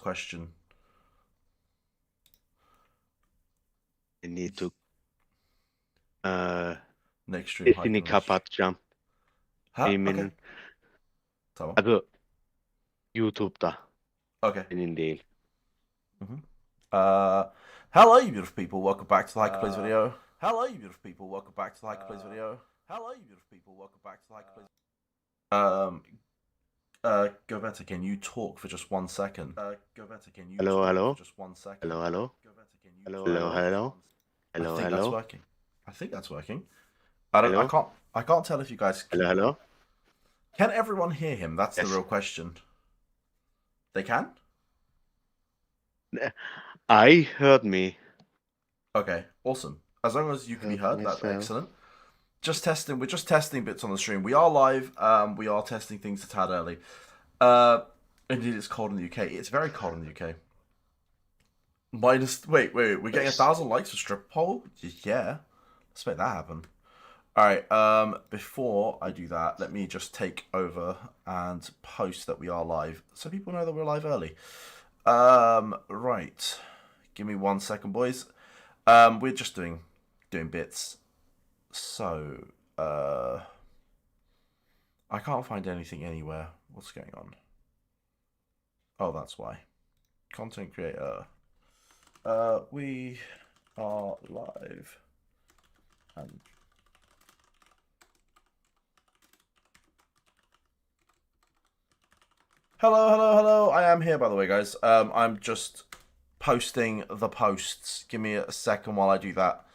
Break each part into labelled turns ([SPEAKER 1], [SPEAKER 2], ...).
[SPEAKER 1] question.
[SPEAKER 2] I need to
[SPEAKER 1] Next stream
[SPEAKER 2] ist
[SPEAKER 1] heiken.
[SPEAKER 2] kapatacağım.
[SPEAKER 1] Ha? Okay.
[SPEAKER 2] Emin.
[SPEAKER 1] Tamam.
[SPEAKER 2] YouTube'da.
[SPEAKER 1] Okay.
[SPEAKER 2] Senin değil.
[SPEAKER 1] Hello, you beautiful people. Welcome back to the Hiker Plays video. Hello, you beautiful people. Welcome back to the Hiker Plays video. Hello, you beautiful people. Welcome back to the Hiker Plays. Goveta, can you talk for just 1 second? Goveta, can you
[SPEAKER 2] Hello,
[SPEAKER 1] talk
[SPEAKER 2] hello?
[SPEAKER 1] for just 1 second?
[SPEAKER 2] Hello, hello?
[SPEAKER 1] Goveta, can you
[SPEAKER 2] Hello,
[SPEAKER 1] talk
[SPEAKER 2] hello,
[SPEAKER 1] for just
[SPEAKER 2] hello?
[SPEAKER 1] 1 second?
[SPEAKER 2] Hello,
[SPEAKER 1] I think
[SPEAKER 2] hello?
[SPEAKER 1] that's working. I think that's working. I
[SPEAKER 2] Hello?
[SPEAKER 1] can't tell if you guys can.
[SPEAKER 2] Hello, hello?
[SPEAKER 1] Can everyone hear him? That's
[SPEAKER 2] Yes.
[SPEAKER 1] the real question. They can?
[SPEAKER 2] I heard me.
[SPEAKER 1] Okay, awesome. As long as you can be heard, that's
[SPEAKER 2] myself.
[SPEAKER 1] excellent. Just testing. We're just testing bits on the stream. We are live. We are testing things a tad early. Indeed, it's cold in the UK. It's very cold in the UK. Wait. We're getting 1,000 likes for strip poll. Yeah, let's make that happen. All right. Before I do that, let me just take over and post that we are live, so people know that we're live early. Right. Give me 1 second, boys. We're just doing bits. So, I can't find anything anywhere. What's going on? Oh, that's why. Content creator. We are live. And hello. I am here, by the way, guys. I'm just posting the posts. Give me a second while I do that.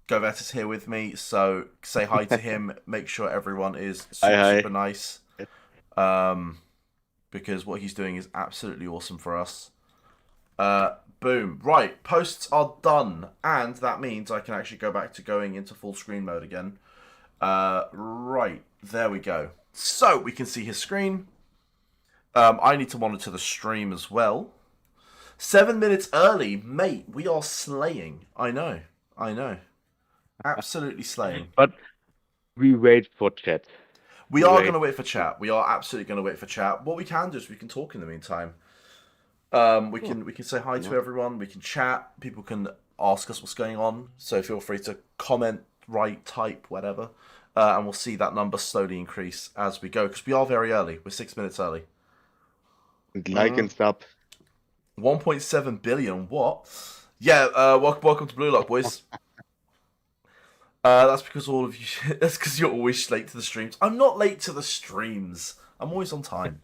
[SPEAKER 1] Goveta's here with me, so say hi to him. Make sure everyone is super nice. Because what he's doing is absolutely awesome for us. Boom. Right, posts are done, and that means I can actually go back to going into full screen mode again. Right, there we go. So we can see his screen. I need to monitor the stream as well. 7 minutes early, mate. We are slaying. I know. Absolutely slaying.
[SPEAKER 2] But we wait for chat.
[SPEAKER 1] We are going to wait for chat. We are absolutely going to wait for chat. What we can do is we can talk in the meantime. We can say hi to everyone. We can chat. People can ask us what's going on. So feel free to comment, write, type, whatever. And we'll see that number slowly increase as we go. Because we are very early. We're 6 minutes early.
[SPEAKER 2] Like and sub.
[SPEAKER 1] 1.7 billion. What? Yeah. Welcome to Blue Lock, boys. That's because all of you. That's because you're always late to the streams. I'm not late to the streams. I'm always on time.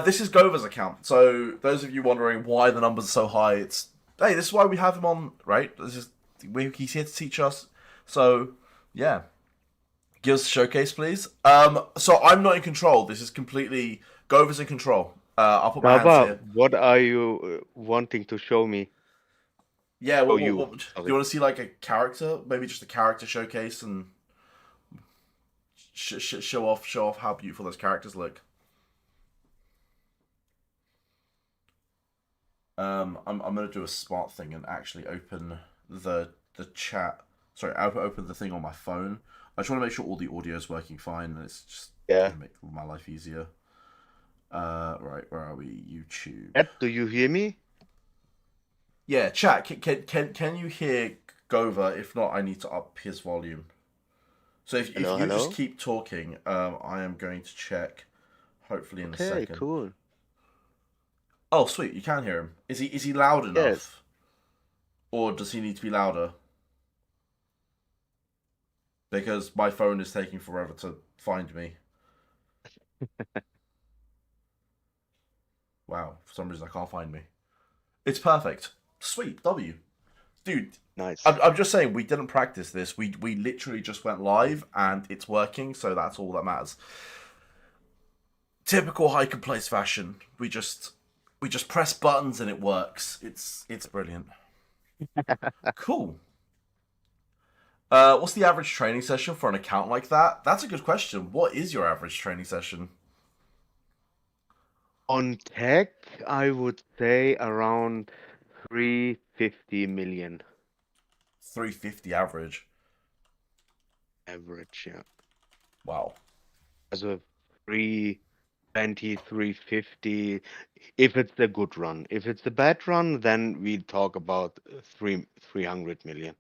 [SPEAKER 1] This is Goveta's account. So those of you wondering why the numbers are so high, this is why we have him on, right? He's here to teach us. So yeah, give us a showcase, please. So I'm not in control. This is completely Goveta's in control. I'll put my hands here.
[SPEAKER 2] What are you wanting to show me?
[SPEAKER 1] Yeah, do you want to see like a character? Maybe just a character showcase and show off how beautiful those characters look. I'm gonna do a smart thing and actually open the chat. Sorry, I'll open the thing on my phone. I just want to make sure all the audio is working fine, and it's just gonna make my life easier. Right, where are we? YouTube.
[SPEAKER 2] Do you hear me?
[SPEAKER 1] Yeah, chat. Can you hear Goveta? If not, I need to up his volume. So if you just keep talking, I am going to check. Hopefully in a second.
[SPEAKER 2] Okay, cool.
[SPEAKER 1] Oh, sweet! You can hear him. Is he loud enough? Yes. Or does he need to be louder? Because my phone is taking forever to find me. Wow, for some reason I can't find me. It's perfect. Sweet, W. Dude,
[SPEAKER 2] nice.
[SPEAKER 1] I'm just saying, we didn't practice this. We literally just went live, and it's working, so that's all that matters. Typical Hiker Plays fashion. We just press buttons and it works. It's brilliant. Cool. What's the average training session for an account like that? That's a good question. What is your average training session?
[SPEAKER 2] On tech, I would say around 350 million.
[SPEAKER 1] 350 average?
[SPEAKER 2] Average, yeah.
[SPEAKER 1] Wow.
[SPEAKER 2] Also 3 350 if it's a good run. If it's a bad run, then we talk about 300 million.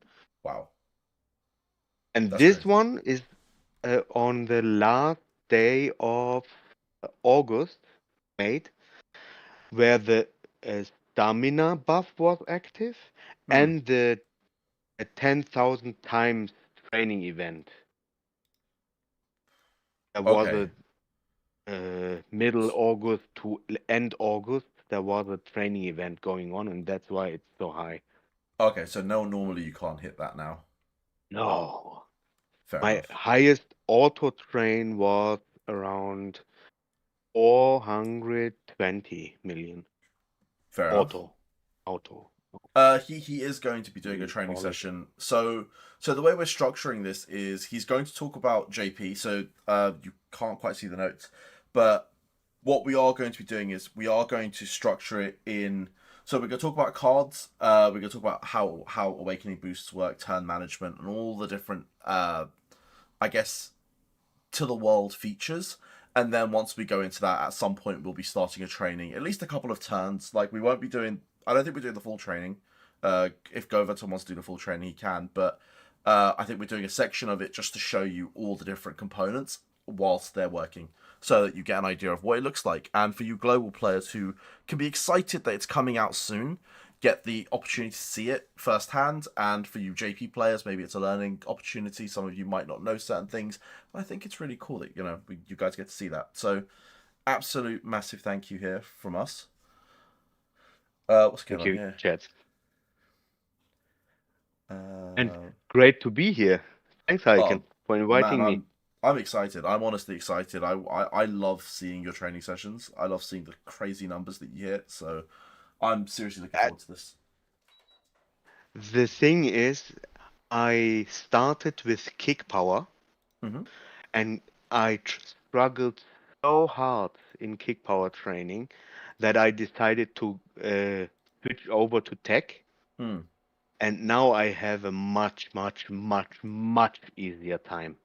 [SPEAKER 1] Wow,
[SPEAKER 2] And
[SPEAKER 1] that's
[SPEAKER 2] this
[SPEAKER 1] crazy.
[SPEAKER 2] one is on the last day of August made, where the stamina buff was active
[SPEAKER 1] Hmm.
[SPEAKER 2] and the 10,000 times training event. There was
[SPEAKER 1] Okay.
[SPEAKER 2] a middle August to end August. There was a training event going on, and that's why it's so high.
[SPEAKER 1] Okay, so no, normally you can't hit that now.
[SPEAKER 2] No,
[SPEAKER 1] Fair
[SPEAKER 2] my
[SPEAKER 1] enough.
[SPEAKER 2] highest auto train was around 420 million.
[SPEAKER 1] Fair enough.
[SPEAKER 2] Auto, auto.
[SPEAKER 1] He is going to be doing a
[SPEAKER 2] You
[SPEAKER 1] training
[SPEAKER 2] call it.
[SPEAKER 1] session. So the way we're structuring this is he's going to talk about JP. So you can't quite see the notes, but what we are going to be doing is we are going to structure it in. So we're going to talk about cards. We're going to talk about how awakening boosts work, turn management, and all the different I guess to the world features. And then once we go into that, at some point we'll be starting a training, at least a couple of turns. Like we won't be doing. I don't think we're doing the full training. If Goveta wants to do the full training, he can. But I think we're doing a section of it just to show you all the different components whilst they're working, so that you get an idea of what it looks like. And for you global players who can be excited that it's coming out soon, get the opportunity to see it firsthand. And for you JP players, maybe it's a learning opportunity. Some of you might not know certain things. I think it's really cool that you guys get to see that. So absolute massive thank you here from us. What's going
[SPEAKER 2] Thank
[SPEAKER 1] on
[SPEAKER 2] you,
[SPEAKER 1] here?
[SPEAKER 2] Chad. And
[SPEAKER 1] Uh,
[SPEAKER 2] great to be here. Thanks, Heiken,
[SPEAKER 1] oh
[SPEAKER 2] for
[SPEAKER 1] man,
[SPEAKER 2] inviting me.
[SPEAKER 1] I'm excited. I'm honestly excited. I love seeing your training sessions. I love seeing the crazy numbers that you hit. So I'm seriously looking
[SPEAKER 2] Uh,
[SPEAKER 1] forward to this.
[SPEAKER 2] The thing is, I started with kick power
[SPEAKER 1] Hmm.
[SPEAKER 2] and I struggled so hard in kick power training that I decided to switch over to tech.
[SPEAKER 1] Hmm.
[SPEAKER 2] And now I have a much, much, much, much easier time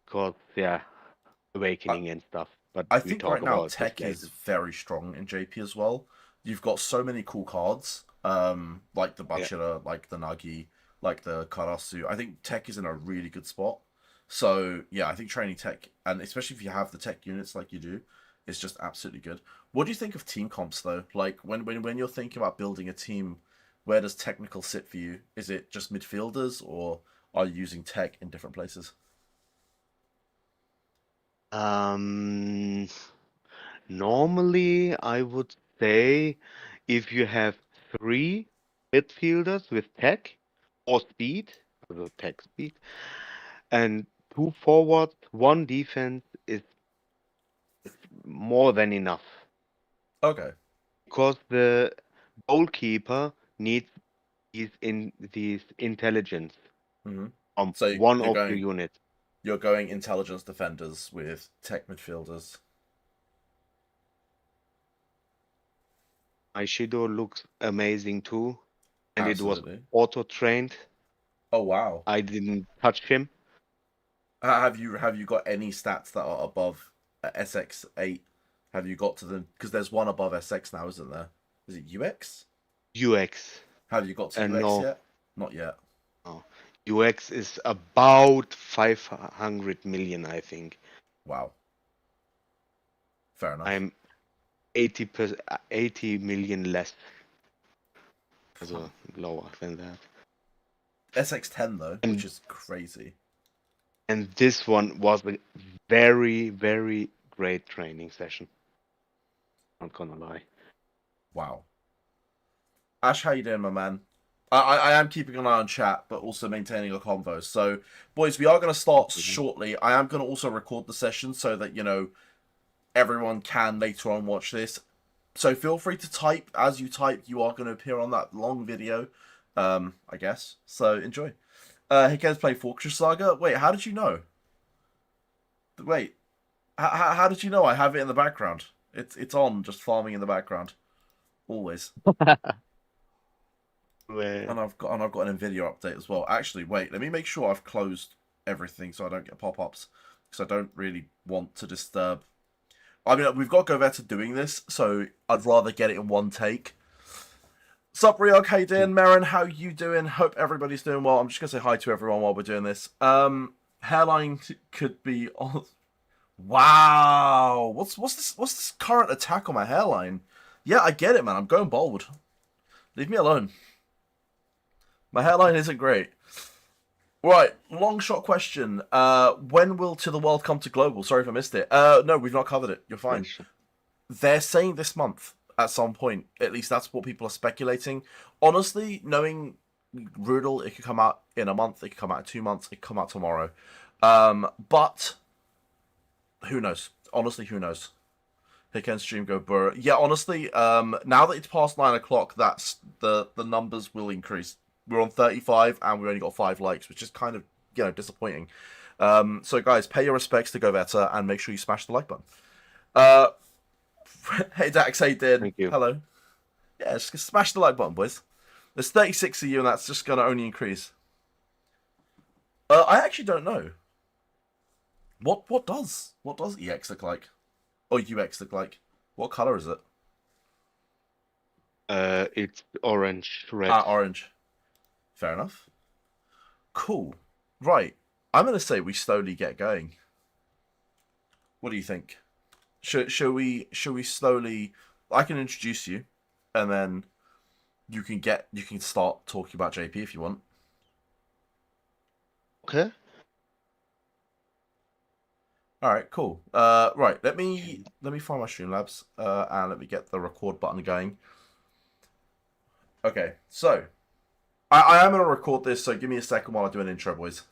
[SPEAKER 2] because, yeah,
[SPEAKER 1] I,
[SPEAKER 2] awakening and stuff. But
[SPEAKER 1] I
[SPEAKER 2] we
[SPEAKER 1] think
[SPEAKER 2] talk
[SPEAKER 1] right now
[SPEAKER 2] about this
[SPEAKER 1] tech is
[SPEAKER 2] later.
[SPEAKER 1] very strong in JP as well. You've got so many cool cards, like the
[SPEAKER 2] Yeah.
[SPEAKER 1] Bachira, like the Nagi, like the Karasu. I think tech is in a really good spot. So yeah, I think training tech, and especially if you have the tech units like you do, is just absolutely good. What do you think of team comps though? Like when you're thinking about building a team, where does technical sit for you? Is it just midfielders, or are you using tech in different places?
[SPEAKER 2] Um, Normally, I would say if you have three midfielders with tech or speed, also tech speed, and two forwards, one defense is more than enough
[SPEAKER 1] Okay.
[SPEAKER 2] because the goalkeeper needs these intelligence
[SPEAKER 1] Hmm.
[SPEAKER 2] from
[SPEAKER 1] So
[SPEAKER 2] one of your units.
[SPEAKER 1] you're going intelligence defenders with tech midfielders.
[SPEAKER 2] Aishido looks amazing too, and it was
[SPEAKER 1] Absolutely.
[SPEAKER 2] auto trained.
[SPEAKER 1] Oh wow.
[SPEAKER 2] I didn't touch him.
[SPEAKER 1] Have you got any stats that are above SX8? Have you got to them? Because there's one above SX now, isn't there? Is it UX?
[SPEAKER 2] UX.
[SPEAKER 1] Have you got to UX
[SPEAKER 2] No,
[SPEAKER 1] yet? Not yet.
[SPEAKER 2] no. UX is about 500 million, I think.
[SPEAKER 1] Wow. Fair enough.
[SPEAKER 2] I'm 80 million less,
[SPEAKER 1] Huh.
[SPEAKER 2] also lower than that.
[SPEAKER 1] SX10 though, which
[SPEAKER 2] And
[SPEAKER 1] is crazy.
[SPEAKER 2] this one was a very, very great training session. Not gonna lie.
[SPEAKER 1] Wow. Ash, how you doing, my man? I am keeping an eye on chat, but also maintaining a convo. So, boys, we are going to start
[SPEAKER 2] Mhm.
[SPEAKER 1] shortly. I am going to also record the session so that everyone can later on watch this. So feel free to type. As you type, you are going to appear on that long video, I guess. So enjoy. Hika's playing Fortress Saga. Wait, how did you know? Wait, how did you know I have it in the background? It's on, just farming in the background, always.
[SPEAKER 2] Well,
[SPEAKER 1] And I've got an Nvidia update as well. Actually, wait, let me make sure I've closed everything so I don't get pop-ups, because I don't really want to disturb. I mean, we've got Goveta doing this, so I'd rather get it in one take. Sup, Ryog? How you doing? Marin, how you doing? Hope everybody's doing well. I'm just gonna say hi to everyone while we're doing this. Hairline could be on. Wow, what's this current attack on my hairline? Yeah, I get it, man. I'm going bald. Leave me alone. My hairline isn't great. Right, long shot question. When will To the World come to global? Sorry if I missed it. No, we've not covered it. You're fine.
[SPEAKER 2] Question.
[SPEAKER 1] They're saying this month at some point. At least that's what people are speculating. Honestly, knowing Rudel, it could come out in a month. It could come out in 2 months. It could come out tomorrow. But who knows? Honestly, who knows? Here can stream go burr. Yeah, honestly, now that it's past 9 o'clock, that's the numbers will increase. We're on 35 and we only got 5 likes, which is kind of disappointing. So guys, pay your respects to Goveta and make sure you smash the like button. Uh, hey Dax, how you doing?
[SPEAKER 2] Thank you.
[SPEAKER 1] Hello. Yeah, just smash the like button, boys. There's 36 of you, and that's just gonna only increase. I actually don't know. What does EX look like? Or UX look like? What color is it?
[SPEAKER 2] It's orange, red.
[SPEAKER 1] Orange. Fair enough. Cool. Right. I'm gonna say we slowly get going. What do you think? Shall we slowly? I can introduce you, and then you can start talking about JP if you want.
[SPEAKER 2] Okay.
[SPEAKER 1] All right, cool. Right, let me find my Streamlabs, and let me get the record button going. Okay, so I am gonna record this, so give me a second while I do an intro, boys.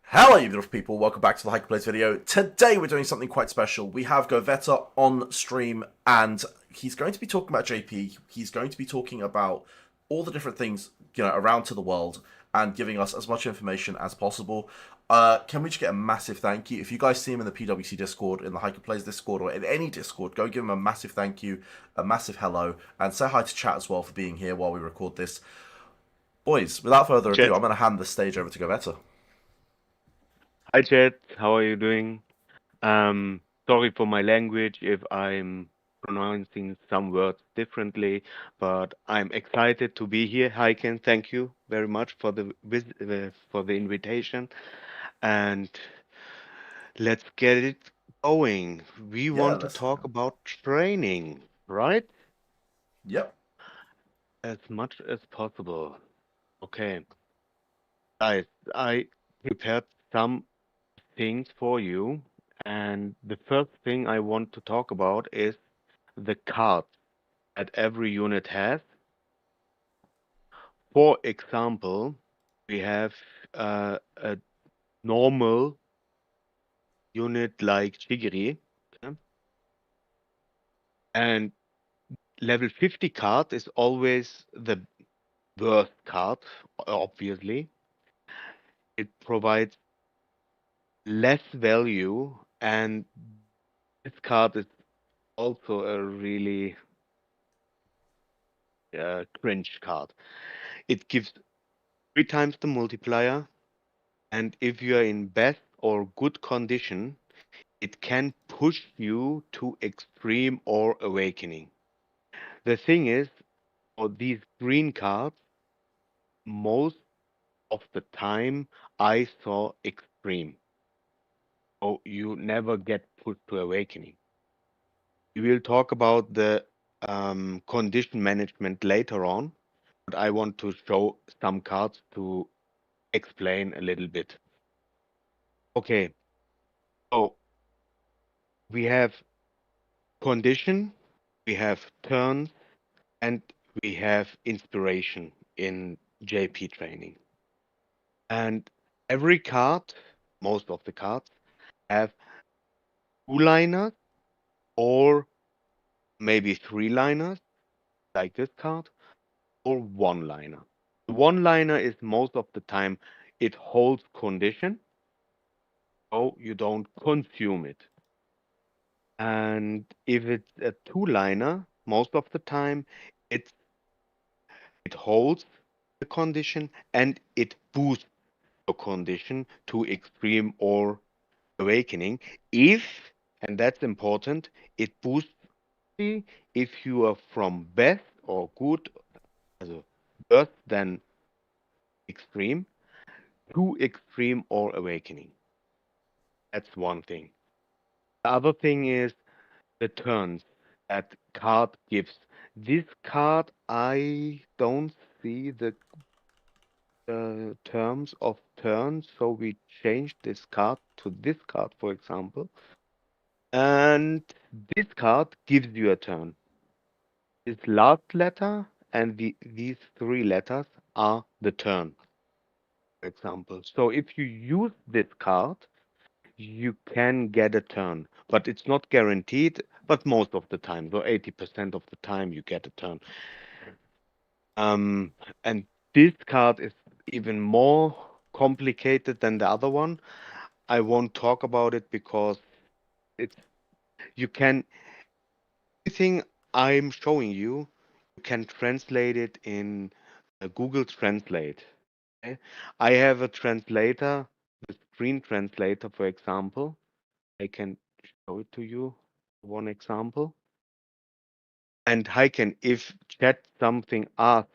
[SPEAKER 1] Hello, you beautiful people. Welcome back to the Hyperplays video. Today we're doing something quite special. We have Goveta on stream, and he's going to be talking about JP. He's going to be talking about all the different things around To the World and giving us as much information as possible. Can we just get a massive thank you? If you guys see him in the PWC Discord, in the Hyperplays Discord, or in any Discord, go give him a massive thank you, a massive hello, and say hi to chat as well for being here while we record this. Boys, without further ado, I'm going to hand the stage over to Goveta.
[SPEAKER 2] Hi, Chat. How are you doing? Sorry for my language if I'm pronouncing some words differently, but I'm excited to be here. Hi, Ken. Thank you very much for the invitation, and let's get it going. We
[SPEAKER 1] Yeah,
[SPEAKER 2] want to
[SPEAKER 1] let's.
[SPEAKER 2] talk about training, right?
[SPEAKER 1] Yep.
[SPEAKER 2] As much as possible. Okay, guys, I prepared some things for you. And the first thing I want to talk about is the cards that every unit has. For example, we have a normal unit like Chigiri, okay? And level 50 card is always the worst card, obviously. It provides less value, and this card is also a really cringe card. It gives 3 times the multiplier, and if you are in best or good condition, it can push you to extreme or awakening. The thing is, for these green cards, most of the time I saw extreme. So you never get pushed to awakening. We will talk about the condition management later on, but I want to show some cards to explain a little bit. Okay, so we have condition, we have turns, and we have inspiration in JP training. And every card, most of the cards, have two-liners or maybe three-liners, like this card, or one-liner. The one-liner is most of the time it holds condition, so you don't consume it. And if it's a two-liner, most of the time it holds the condition and it boosts the condition to extreme or awakening if, and that's important, it boosts you if you are from best or good, also worse than extreme, to extreme or awakening. That's one thing. The other thing is the turns that card gives. This card, I don't see the terms of turns, so we change this card to this card, for example. And this card gives you a turn. This last letter and these three letters are the turn, for example. So if you use this card, you can get a turn, but it's not guaranteed, but most of the time, so 80% of the time you get a turn. Um, and this card is even more complicated than the other one. I won't talk about it because it's you can everything I'm showing you, you can translate it in Google Translate. Okay? I have a translator, the screen translator, for example. I can show it to you. One example. And I can, if chat something asks,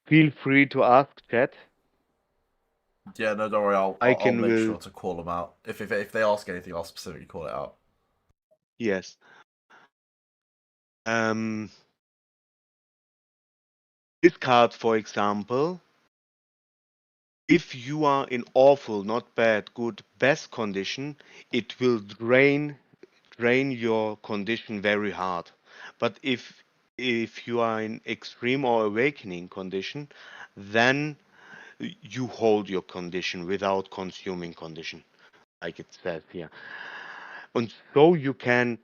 [SPEAKER 2] feel free to ask chat.
[SPEAKER 1] Yeah, no, don't worry.
[SPEAKER 2] I
[SPEAKER 1] I'll
[SPEAKER 2] can
[SPEAKER 1] make
[SPEAKER 2] will
[SPEAKER 1] sure to call them out. If they ask anything, I'll specifically call it out.
[SPEAKER 2] yes. Um, this card, for example, if you are in awful, not bad, good, best condition, it will drain your condition very hard. But if you are in extreme or awakening condition, then you hold your condition without consuming condition, like it says here. And so you can,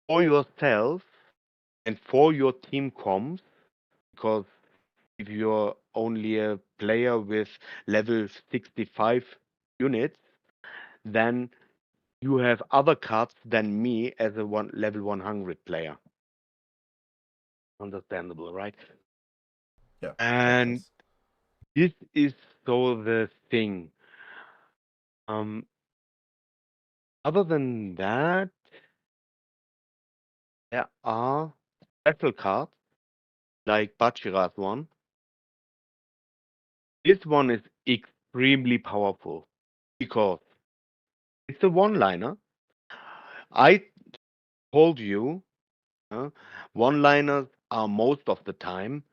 [SPEAKER 2] for yourself and for your team comms, because if you're only a player with level 65 units, then you have other cards than me as a level 100 player. Understandable, right?
[SPEAKER 1] Yeah, makes
[SPEAKER 2] And
[SPEAKER 1] sense.
[SPEAKER 2] this is so the thing. Um, Other than that, there are special cards like Bachira's one. This one is extremely powerful because it's a one-liner. I told you, uh, one-liners are most of the time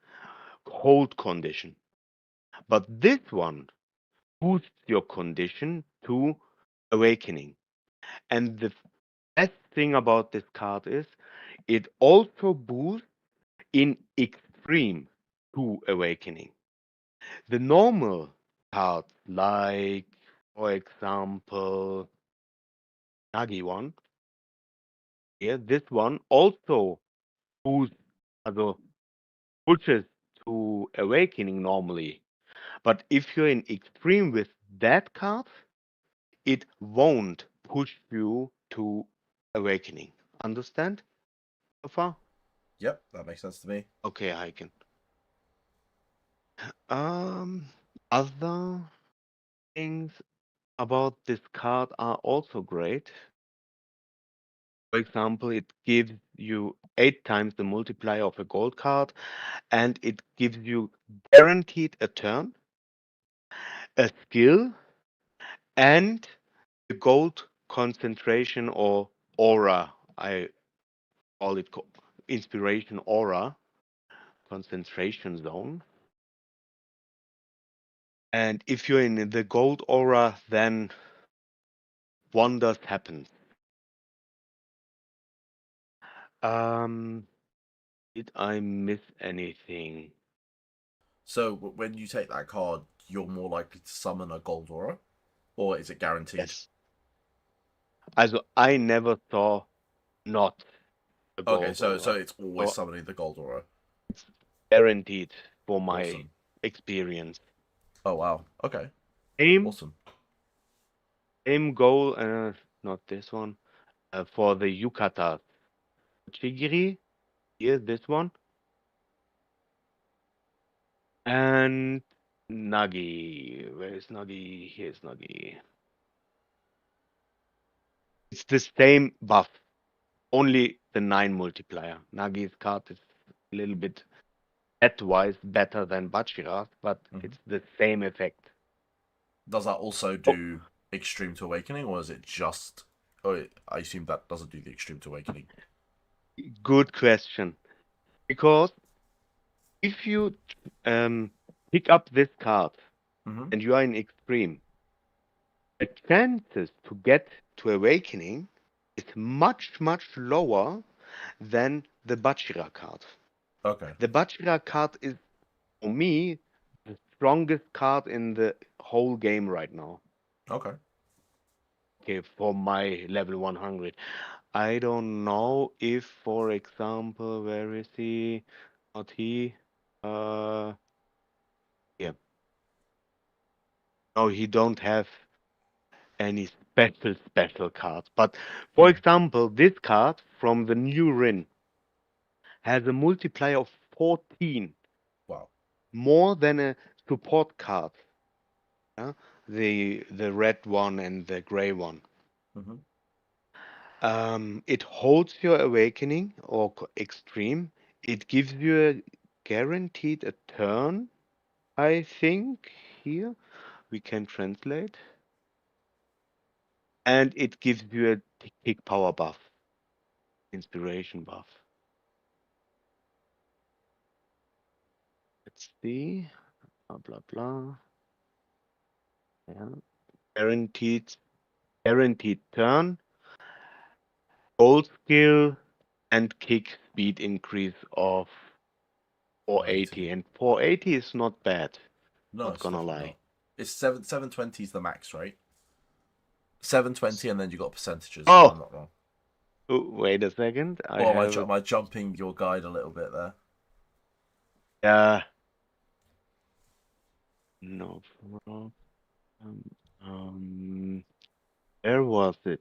[SPEAKER 2] hold condition, but this one boosts your condition to awakening. And the best thing about this card is it also boosts in extreme to awakening. The normal cards, like for example, Nagi one, here, this one also boosts, also pushes to awakening normally. But if you're in extreme with that card, it won't push you to awakening. Understand so far?
[SPEAKER 1] Yep, that makes sense to me.
[SPEAKER 2] Okay, I can. Um, Other things about this card are also great. For example, it gives you 8 times the multiplier of a gold card, and it gives you guaranteed a turn, a skill, and the gold concentration or aura. I call it inspiration aura, concentration zone. And if you're in the gold aura, then wonders happen. Um, did I miss anything?
[SPEAKER 1] So when you take that card, you're more likely to summon a gold aura, or is it guaranteed?
[SPEAKER 2] Yes. Also, I never saw not a
[SPEAKER 1] Okay,
[SPEAKER 2] gold
[SPEAKER 1] so
[SPEAKER 2] aura.
[SPEAKER 1] it's always
[SPEAKER 2] So
[SPEAKER 1] summoning the gold aura.
[SPEAKER 2] it's guaranteed for my
[SPEAKER 1] Awesome.
[SPEAKER 2] experience.
[SPEAKER 1] Oh wow. Okay.
[SPEAKER 2] Aim,
[SPEAKER 1] Awesome.
[SPEAKER 2] aim goal, not this one, for the Yukata. Chigiri, here's this one. And Nagi. Where is Nagi? Here's Nagi. It's the same buff, only the 9 multiplier. Nagi's card is a little bit stat-wise better than Bachira's, but
[SPEAKER 1] Mhm.
[SPEAKER 2] it's the same effect.
[SPEAKER 1] Does that also
[SPEAKER 2] Oh,
[SPEAKER 1] do Extreme to Awakening, or is it just? Oh, I assume that doesn't do the Extreme to Awakening.
[SPEAKER 2] good question. Because if you um, pick up this card
[SPEAKER 1] Mm-hmm.
[SPEAKER 2] and you are in extreme, the chances to get to awakening is much, much lower than the Bachira card.
[SPEAKER 1] Okay.
[SPEAKER 2] The Bachira card is, for me, the strongest card in the whole game right now.
[SPEAKER 1] Okay.
[SPEAKER 2] Okay, for my level 100. I don't know if, for example, where is he? Not he. Uh, yeah. No, he don't have any special cards. But for
[SPEAKER 1] Hmm.
[SPEAKER 2] example, this card from the new Rin has a multiplier of 14,
[SPEAKER 1] Wow.
[SPEAKER 2] more than a support card. Yeah? The red one and the gray one.
[SPEAKER 1] Mm-hmm.
[SPEAKER 2] It holds your awakening or extreme. It gives you a guaranteed a turn, I think. Here we can translate. And it gives you a kick power buff, inspiration buff. Let's see. Blah blah blah. Yeah. Guaranteed guaranteed turn, gold skill, and kick speed increase of
[SPEAKER 1] 480.
[SPEAKER 2] 480. And 480 is not bad,
[SPEAKER 1] No,
[SPEAKER 2] not
[SPEAKER 1] it's
[SPEAKER 2] gonna
[SPEAKER 1] definitely not.
[SPEAKER 2] lie.
[SPEAKER 1] It's 720 is the max, right? 720, and then you got percentages, if I'm
[SPEAKER 2] Oh,
[SPEAKER 1] not wrong.
[SPEAKER 2] wait a second. I
[SPEAKER 1] Or
[SPEAKER 2] have
[SPEAKER 1] am I jumping your guide a little bit there?
[SPEAKER 2] uh no problem. Um, where was it?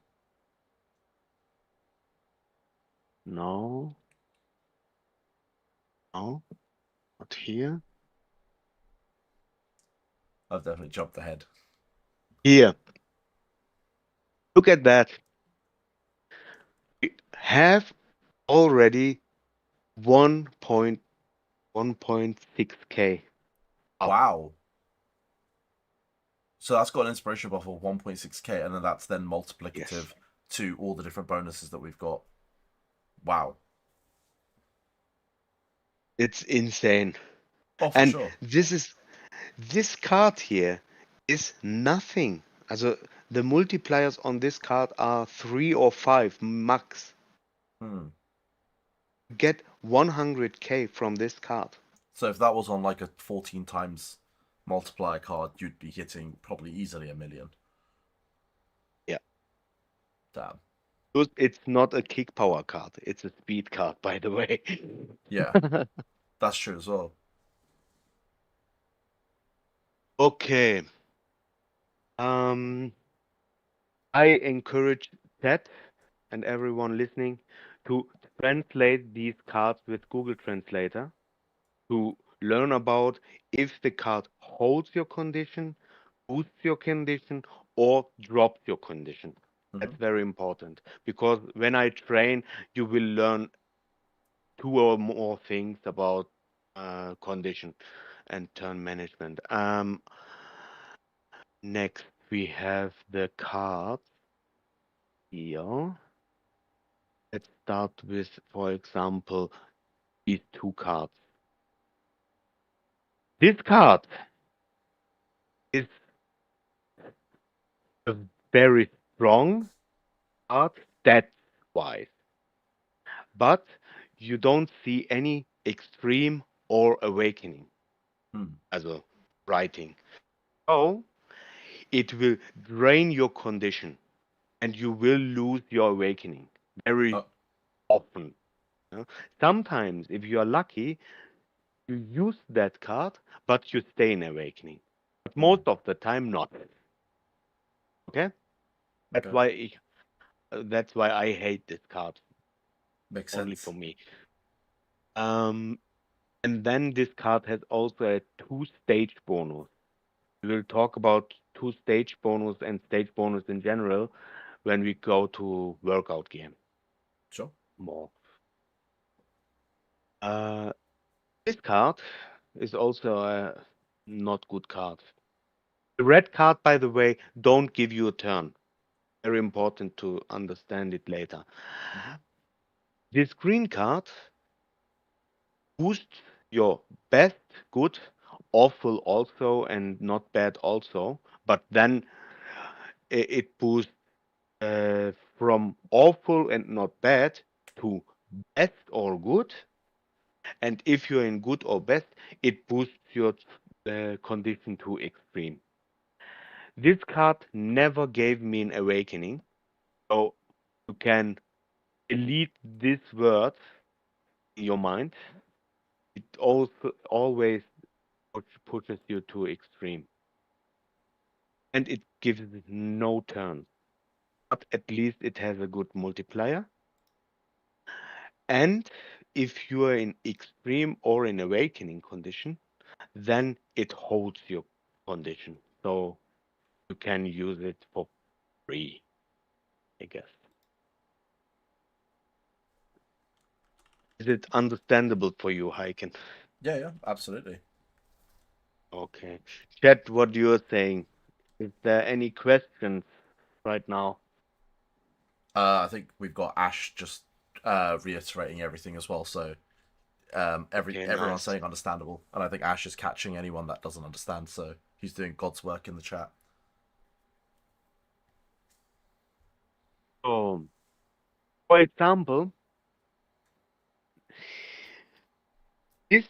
[SPEAKER 2] No, no, not here.
[SPEAKER 1] I've definitely jumped ahead.
[SPEAKER 2] Here. Look at that. We have already 1.1.6k up.
[SPEAKER 1] Wow. So that's got an inspiration buff of 1.6k, and then that's then
[SPEAKER 2] Yes.
[SPEAKER 1] multiplicative to all the different bonuses that we've got. Wow.
[SPEAKER 2] It's insane.
[SPEAKER 1] Oh, for
[SPEAKER 2] And
[SPEAKER 1] sure.
[SPEAKER 2] this card here is nothing. Also the multipliers on this card are 3 or 5 max.
[SPEAKER 1] Hmm.
[SPEAKER 2] Get 100k from this card.
[SPEAKER 1] So if that was on like a 14 times multiplier card, you'd be hitting probably easily a million.
[SPEAKER 2] Yeah.
[SPEAKER 1] Damn.
[SPEAKER 2] It's not a kick power card. It's a speed card, by the way.
[SPEAKER 1] Yeah, that's true as well.
[SPEAKER 2] Okay. Um, I encourage chat and everyone listening to translate these cards with Google Translator to learn about if the card holds your condition, boosts your condition, or drops your condition.
[SPEAKER 1] Hmm.
[SPEAKER 2] That's very important because when I train, you will learn 2 or more things about condition and turn management. Next, we have the cards here. Let's start with, for example, these 2 cards. This card is a very strong card stats-wise, but you don't see any extreme or awakening
[SPEAKER 1] Hmm.
[SPEAKER 2] as a writing. So it will drain your condition and you will lose your awakening very
[SPEAKER 1] Oh,
[SPEAKER 2] often. You know? Sometimes, if you are lucky, you use that card, but you stay in awakening. But
[SPEAKER 1] hmm.
[SPEAKER 2] most of the time, not. Okay, that's
[SPEAKER 1] Okay.
[SPEAKER 2] why that's why I hate this card
[SPEAKER 1] Makes
[SPEAKER 2] only for
[SPEAKER 1] sense.
[SPEAKER 2] me. Um, and then this card has also a two-stage bonus. We will talk about two-stage bonus and stage bonus in general, when we go to workout game
[SPEAKER 1] Sure.
[SPEAKER 2] more. Uh, this card is also a not good card. The red card, by the way, don't give you a turn. Very important to understand it later.
[SPEAKER 1] Mm-hmm.
[SPEAKER 2] This green card boosts your best, good, awful also, and not bad also. But then it boosts from awful and not bad to best or good. And if you're in good or best, it boosts your condition to extreme. This card never gave me an awakening, so you can delete this word in your mind. It also always pushes you to extreme, and it gives no turn. But at least it has a good multiplier. And if you are in extreme or in awakening condition, then it holds your condition. So you can use it for free, I guess. Is it understandable for you, Heiken?
[SPEAKER 1] Yeah, yeah, absolutely.
[SPEAKER 2] Okay. Chat, what you're saying. Is there any questions right now?
[SPEAKER 1] I think we've got Ash just reiterating everything as well. So
[SPEAKER 2] Okay,
[SPEAKER 1] everyone's
[SPEAKER 2] nice.
[SPEAKER 1] saying understandable, and I think Ash is catching anyone that doesn't understand. So he's doing God's work in the chat.
[SPEAKER 2] So, for example, this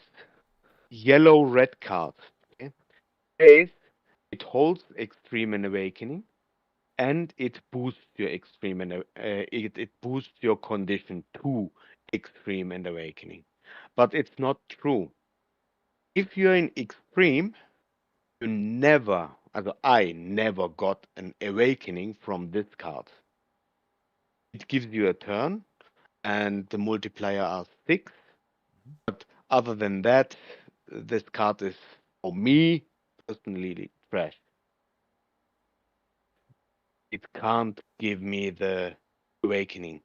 [SPEAKER 2] yellow red card, okay, says it holds extreme and awakening, and it boosts your extreme and it boosts your condition to extreme and awakening. But it's not true. If you're in extreme, you never, also I never got an awakening from this card. It gives you a turn, and the multiplier are 6. But other than that, this card is, for me, personally trash. It can't give me the awakening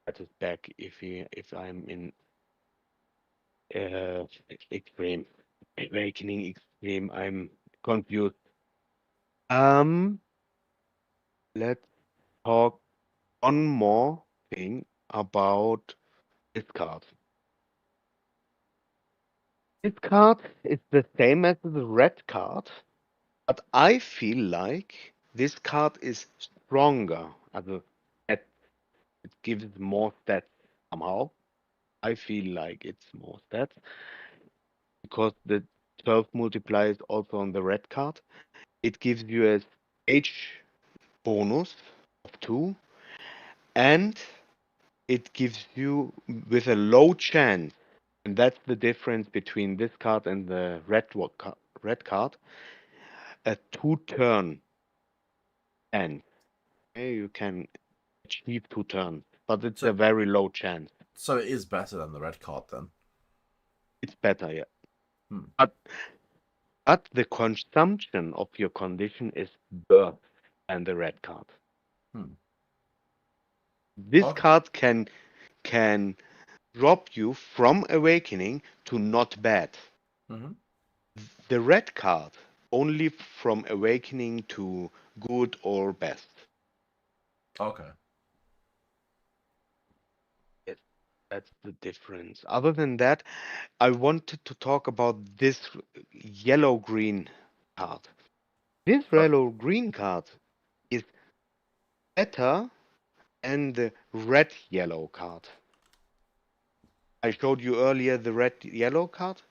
[SPEAKER 2] that is back if I'm in uh, extreme. Awakening extreme, I'm confused. Um, let's talk one more thing about this card. This card is the same as the red card, but I feel like this card is stronger. Also, it, it gives more stats somehow. I feel like it's more stats because the 12 multiplier is also on the red card. It gives you a stage bonus of 2, and it gives you with a low chance, and that's the difference between this card and the red card, a 2-turn end. Okay, you can achieve 2 turns, but it's
[SPEAKER 1] So
[SPEAKER 2] a very low chance.
[SPEAKER 1] so it is better than the red card then.
[SPEAKER 2] It's better, yeah.
[SPEAKER 1] Hmm.
[SPEAKER 2] But the consumption of your condition is worse than the red card.
[SPEAKER 1] Hmm.
[SPEAKER 2] This
[SPEAKER 1] Okay.
[SPEAKER 2] card can drop you from awakening to not bad.
[SPEAKER 1] Mm-hmm.
[SPEAKER 2] The red card only from awakening to good or best.
[SPEAKER 1] Okay.
[SPEAKER 2] Yes, that's the difference. Other than that, I wanted to talk about this yellow green card. This
[SPEAKER 1] Okay.
[SPEAKER 2] yellow green card is better than the red yellow card. I showed you earlier the red yellow card,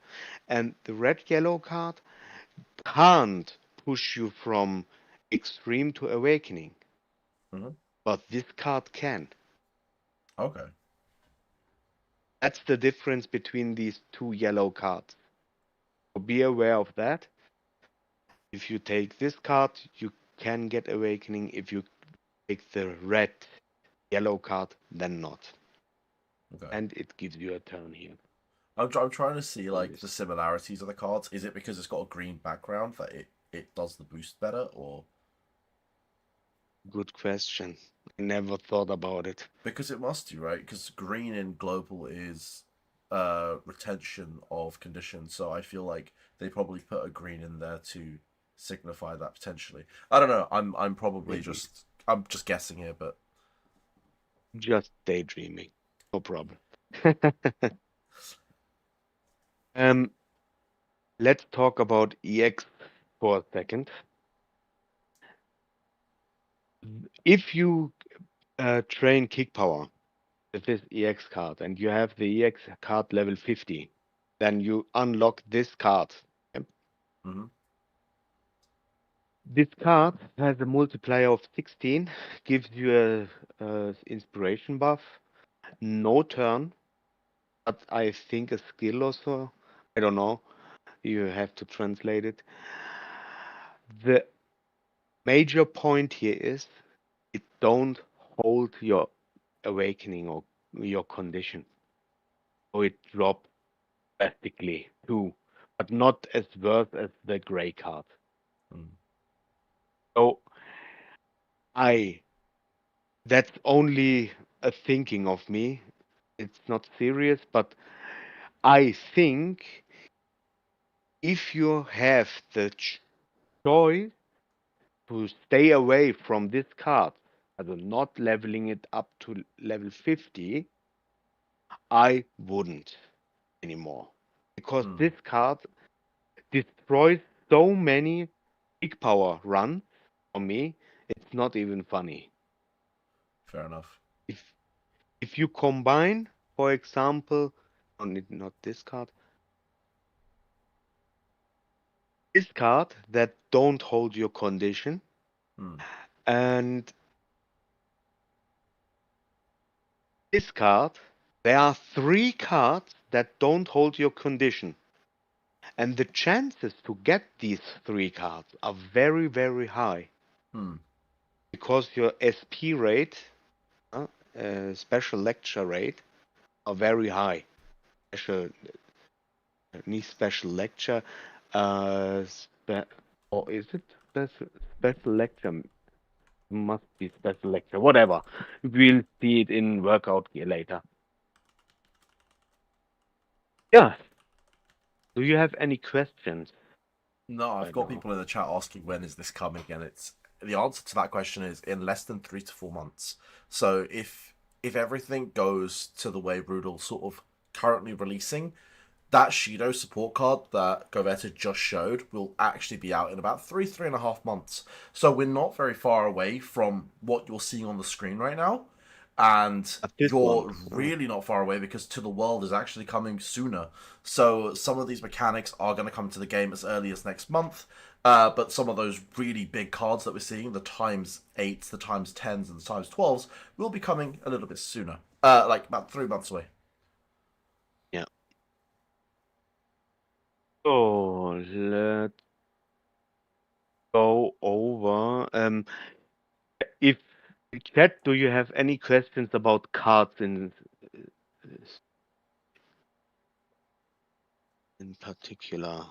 [SPEAKER 2] and the red yellow card can't push you from extreme to awakening,
[SPEAKER 1] Mm-hmm.
[SPEAKER 2] but this card can.
[SPEAKER 1] Okay.
[SPEAKER 2] That's the difference between these two yellow cards. So be aware of that. If you take this card, you can get awakening. If you take the red yellow card, then not.
[SPEAKER 1] Okay.
[SPEAKER 2] And it gives you a turn here.
[SPEAKER 1] I'm trying to see like
[SPEAKER 2] Always.
[SPEAKER 1] the similarities of the cards. Is it because it's got a green background that it does the boost better, or
[SPEAKER 2] Good question. I never thought about it.
[SPEAKER 1] Because it must do, right? Because green in global is retention of conditions. So I feel like they probably put a green in there to signify that potentially. I don't know.
[SPEAKER 2] Maybe
[SPEAKER 1] I'm just guessing here, but
[SPEAKER 2] just daydreaming. No problem. Um, let's talk about EX for a second. If you train kick power with this EX card and you have the EX card level 50, then you unlock this card. Yep.
[SPEAKER 1] mm-hmm.
[SPEAKER 2] This card has a multiplier of 16, gives you a inspiration buff, no turn, but I think a skill also. I don't know. You have to translate it. The major point here is it don't hold your awakening or your condition. So it drops drastically too, but not as worse as the gray card.
[SPEAKER 1] Mm.
[SPEAKER 2] So I that's only a thinking of me. It's not serious, but I think if you have the choice to stay away from this card, also not leveling it up to level 50, I wouldn't anymore. Because
[SPEAKER 1] Mm.
[SPEAKER 2] this card destroys so many big power runs for me, it's not even funny.
[SPEAKER 1] Fair enough.
[SPEAKER 2] If if you combine, for example, not this card that don't hold your condition,
[SPEAKER 1] Mm.
[SPEAKER 2] and this card, there are three cards that don't hold your condition. And the chances to get these three cards are very, very high
[SPEAKER 1] Mm.
[SPEAKER 2] because your SP rate, special lecture rate, are very high. Special, need special lecture, or is it special lecture? Must be special lecture. Whatever. We'll see it in workout gear later. Yeah. Do you have any questions
[SPEAKER 1] No, I've
[SPEAKER 2] right
[SPEAKER 1] got
[SPEAKER 2] now?
[SPEAKER 1] people in the chat asking when is this coming, and it's the answer to that question is in less than 3 to 4 months. So if everything goes to the way Rudol's sort of currently releasing, that Shido support card that Goveta just showed will actually be out in about 3.5 months. So we're not very far away from what you're seeing on the screen right now. And
[SPEAKER 2] At this one.
[SPEAKER 1] you're really not far away because To the World is actually coming sooner. So some of these mechanics are going to come to the game as early as next month. But some of those really big cards that we're seeing, the times 8s, the times 10s, and the times 12s, will be coming a little bit sooner. Like about 3 months away.
[SPEAKER 2] Yeah. So let's go over. If chat, do you have any questions about cards in particular?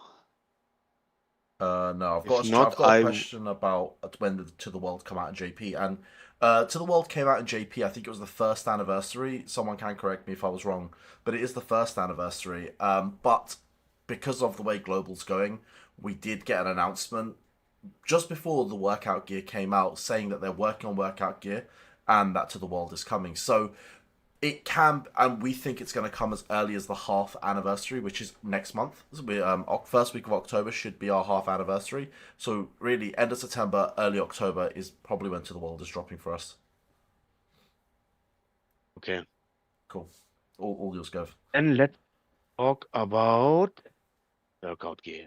[SPEAKER 1] No,
[SPEAKER 2] If
[SPEAKER 1] I've
[SPEAKER 2] not,
[SPEAKER 1] got a question about when the To the World come out in JP, and To the World came out in JP. I think it was the first anniversary. Someone can correct me if I was wrong, but it is the first anniversary. But because of the way Global's going, we did get an announcement just before the workout gear came out, saying that they're working on workout gear and that To the World is coming. So it can, and we think it's going to come as early as the half anniversary, which is next month. First week of October should be our half anniversary. So really, end of September, early October is probably when To the World is dropping for us.
[SPEAKER 2] okay,
[SPEAKER 1] Cool. All yours, Gov.
[SPEAKER 2] then let's talk about workout gear.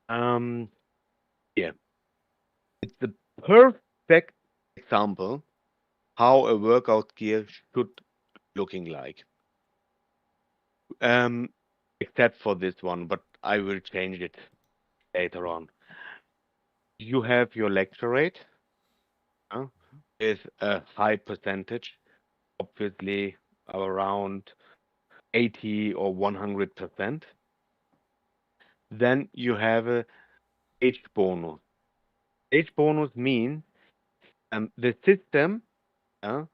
[SPEAKER 2] Um, yeah, it's the perfect example how a workout gear should looking like. Um, except for this one, but I will change it later on. You have your lecture rate uh, with a high percentage, obviously around 80 or 100%. Then you have a age bonus. Age bonus means The system uh,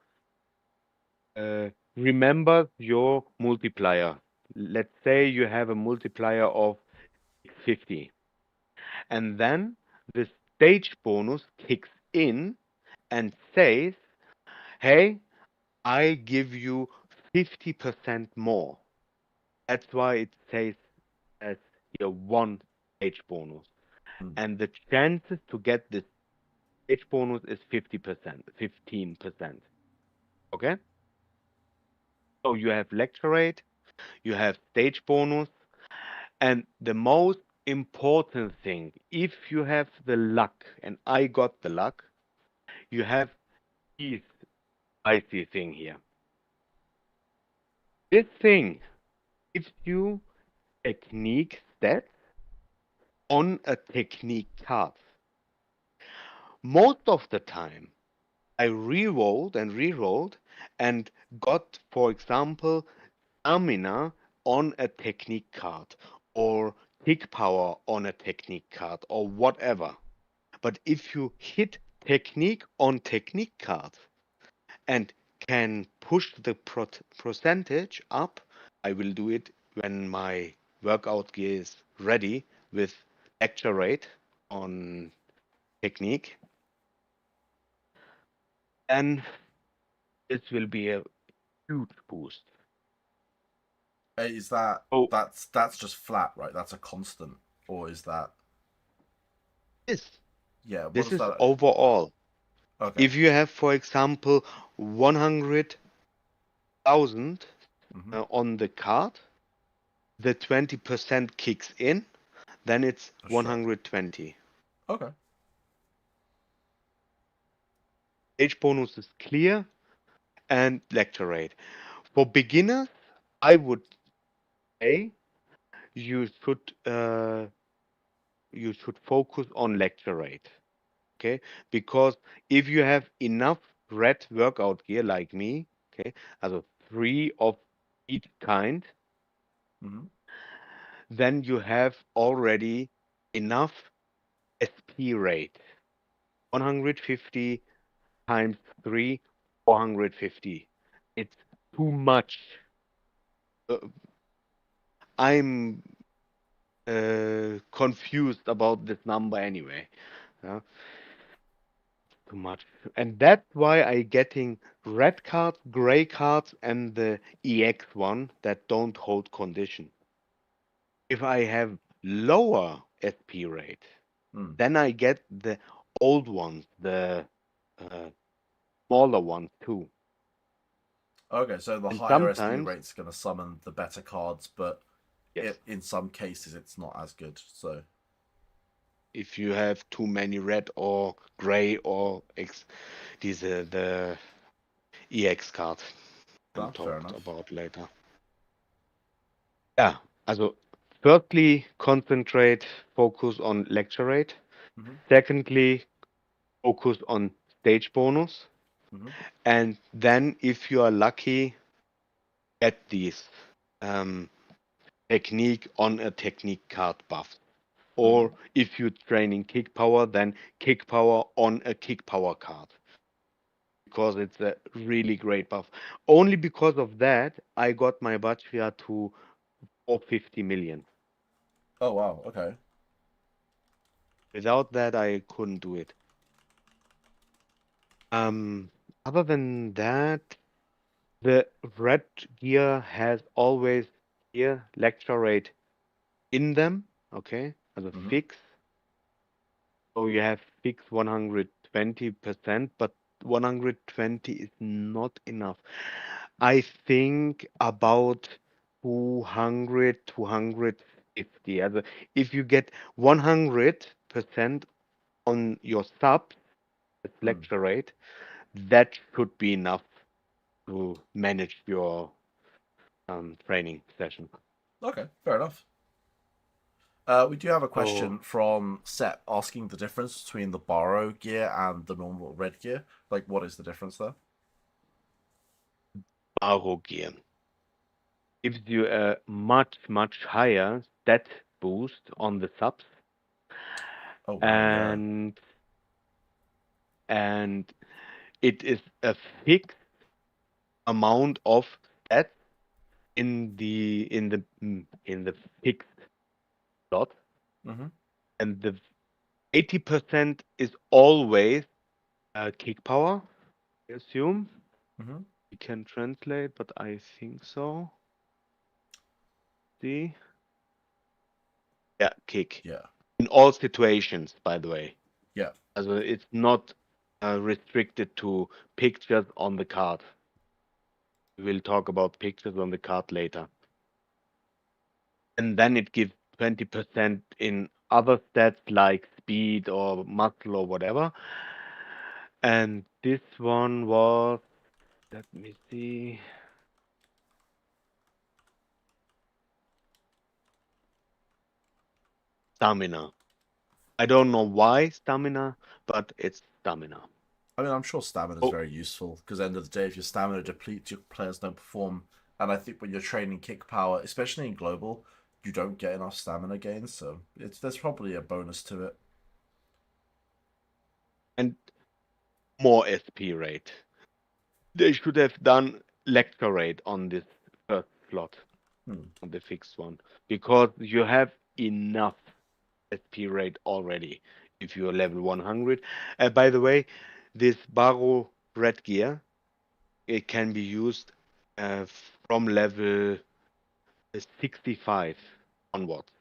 [SPEAKER 2] remembers your multiplier. Let's say you have a multiplier of 50, and then the stage bonus kicks in and says, "Hey, I give you 50% more." That's why it says as here one stage bonus.
[SPEAKER 1] Mm.
[SPEAKER 2] And the chances to get this stage bonus is 50%, 15%. Okay? So you have lecture rate, you have stage bonus, and the most important thing, if you have the luck, and I got the luck, you have this spicy thing here. This thing gives you technique stats on a technique card. Most of the time, I re-rolled and got, for example, stamina on a technique card or kick power on a technique card or whatever. But if you hit technique on technique card and can push the percentage up, I will do it when my workout gear is ready with lecture rate on technique. And this will be a huge boost.
[SPEAKER 1] Is that
[SPEAKER 2] Oh,
[SPEAKER 1] that's just flat, right? That's a constant, or is that
[SPEAKER 2] this
[SPEAKER 1] yeah? What
[SPEAKER 2] this
[SPEAKER 1] is
[SPEAKER 2] is
[SPEAKER 1] that?
[SPEAKER 2] overall.
[SPEAKER 1] Okay.
[SPEAKER 2] If you have, for example, 100,000
[SPEAKER 1] Mm-hmm.
[SPEAKER 2] on the card, the 20% kicks in, then it's
[SPEAKER 1] For sure.
[SPEAKER 2] 120.
[SPEAKER 1] Okay.
[SPEAKER 2] Age bonus is clear and lecture rate. For beginners, I would say you should uh, you should focus on lecture rate. Okay, because if you have enough red workout gear like me, okay, also three of each kind,
[SPEAKER 1] Mm-hmm.
[SPEAKER 2] then you have already enough SP rate. 150 times 3, 450. It's too much. Uh, I'm confused about this number anyway. Yeah, too much. And that's why I getting red cards, gray cards, and the EX one that don't hold condition. If I have lower SP rate,
[SPEAKER 1] Mm.
[SPEAKER 2] then I get the old ones, the uh, smaller ones too.
[SPEAKER 1] Okay, so the
[SPEAKER 2] And
[SPEAKER 1] higher SP
[SPEAKER 2] sometimes,
[SPEAKER 1] rate's going to summon the better cards, but
[SPEAKER 2] yes,
[SPEAKER 1] in some cases it's not as good. So
[SPEAKER 2] if you have too many red or gray or these the EX card I'm
[SPEAKER 1] that's fair
[SPEAKER 2] talked
[SPEAKER 1] enough.
[SPEAKER 2] about later. Yeah, also firstly, concentrate, focus on lecture rate.
[SPEAKER 1] Mm-hmm.
[SPEAKER 2] Secondly, focus on stage bonus.
[SPEAKER 1] Mm-hmm.
[SPEAKER 2] And then, if you are lucky, get these um, technique on a technique card buff.
[SPEAKER 1] Mm-hmm.
[SPEAKER 2] Or if you're training kick power, then kick power on a kick power card because it's a really great buff. Only because of that, I got my Baccia to 450 million.
[SPEAKER 1] Oh wow. Okay.
[SPEAKER 2] Without that, I couldn't do it. Um, Other than that, the red gear has always here lecture rate in them. Okay, as a
[SPEAKER 1] Mm-hmm.
[SPEAKER 2] fix. So you have fixed 120%, but 120 is not enough. I think about 200, 250. Also, if you get 100% on your sub
[SPEAKER 1] Mm.
[SPEAKER 2] lecture rate, that should be enough to manage your training session.
[SPEAKER 1] Okay, fair enough. We do have a
[SPEAKER 2] So,
[SPEAKER 1] question from Sep asking the difference between the borrow gear and the normal red gear. Like, what is the difference there?
[SPEAKER 2] Baro gear gives you a much, much higher stat boost on the subs
[SPEAKER 1] Oh wow, yeah.
[SPEAKER 2] and and it is a fixed amount of stats in the fixed slot,
[SPEAKER 1] Mm-hmm.
[SPEAKER 2] and the 80% is always kick power. I assume
[SPEAKER 1] Mm-hmm.
[SPEAKER 2] we can translate, but I think so. See, yeah, kick
[SPEAKER 1] Yeah.
[SPEAKER 2] in all situations. By the way,
[SPEAKER 1] Yeah.
[SPEAKER 2] also it's not restricted to pictures on the card. We'll talk about pictures on the card later. And then it gives 20% in other stats like speed or muscle or whatever. And this one was, let me see, stamina. I don't know why stamina, but it's stamina.
[SPEAKER 1] I mean, I'm sure stamina is
[SPEAKER 2] Oh,
[SPEAKER 1] very useful because at the end of the day, if your stamina depletes, your players don't perform. And I think when you're training kick power, especially in global, you don't get enough stamina gains, so there's probably a bonus to it.
[SPEAKER 2] and more SP rate. They should have done lecture rate on this first slot,
[SPEAKER 1] Hmm.
[SPEAKER 2] on the fixed one, because you have enough SP rate already if you're level 100. By the way, this Baro red gear, it can be used uh, from level 65 onwards,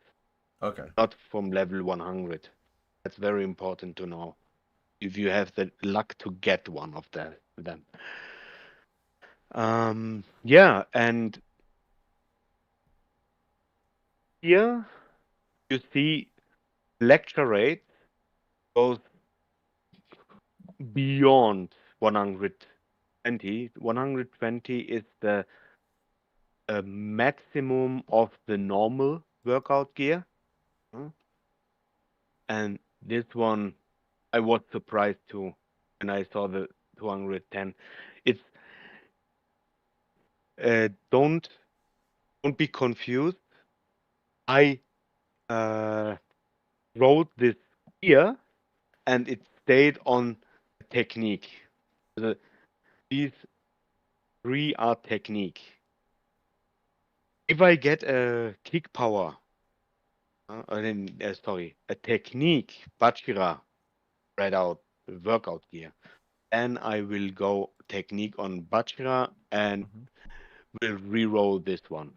[SPEAKER 1] Okay.
[SPEAKER 2] not from level 100. That's very important to know if you have the luck to get one of them. Yeah, and here you see lecture rate goes beyond 120. 120 is the maximum of the normal workout gear. uh, And this one, I was surprised too when I saw the 210. It's don't be confused. I uh, wrote this here, and it stayed on technique. The, these three are technique. If I get a kick power, sorry, a technique Bachira spread out workout gear, then I will go technique on Bachira and
[SPEAKER 1] Mm-hmm.
[SPEAKER 2] will re-roll this one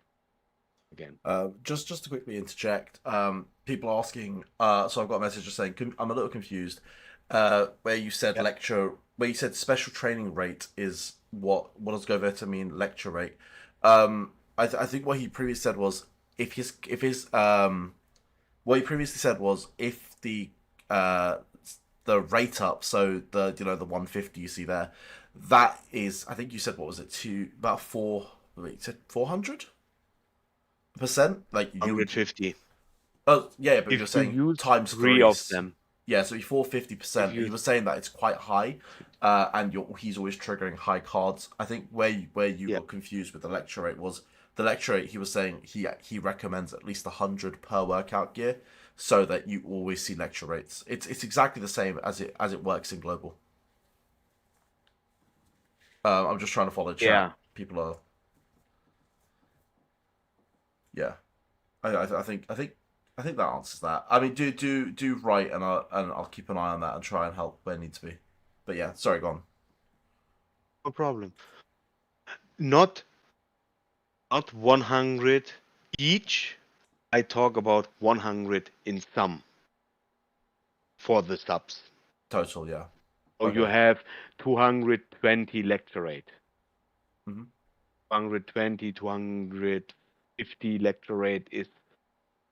[SPEAKER 2] again.
[SPEAKER 1] Just to quickly interject, people are asking. So I've got a message just saying I'm a little confused. Where you said
[SPEAKER 2] Yeah.
[SPEAKER 1] lecture, where you said special training rate is what does Goveta mean lecture rate? I think what he previously said was if his what he previously said was if uh the rate up, so the 150 you see there, that is I think you said what was it to about four. Wait, you said 400%? Like you
[SPEAKER 2] 150.
[SPEAKER 1] Oh yeah, but
[SPEAKER 2] If
[SPEAKER 1] you're
[SPEAKER 2] you
[SPEAKER 1] saying
[SPEAKER 2] use
[SPEAKER 1] times
[SPEAKER 2] three
[SPEAKER 1] three.
[SPEAKER 2] of them,
[SPEAKER 1] Yeah, so before
[SPEAKER 2] if
[SPEAKER 1] 50%, and
[SPEAKER 2] you
[SPEAKER 1] you were saying that it's quite high, and he's always triggering high cards. I think where you
[SPEAKER 2] yeah,
[SPEAKER 1] got confused with the lecture rate was the lecture rate. He was saying he recommends at least 100 per workout gear, so that you always see lecture rates. It's exactly the same as it works in global. I'm just trying to follow chat.
[SPEAKER 2] yeah,
[SPEAKER 1] People are yeah. I think that answers that. I mean, do write, and I'll keep an eye on that and try and help where need to be. But yeah, sorry, go on.
[SPEAKER 2] no problem. Not 100 each. I talk about 100 in sum for the subs.
[SPEAKER 1] Total, yeah.
[SPEAKER 2] So you
[SPEAKER 1] Okay.
[SPEAKER 2] have 220 lecture rate,
[SPEAKER 1] Hmm.
[SPEAKER 2] 220, 250 lecture rate is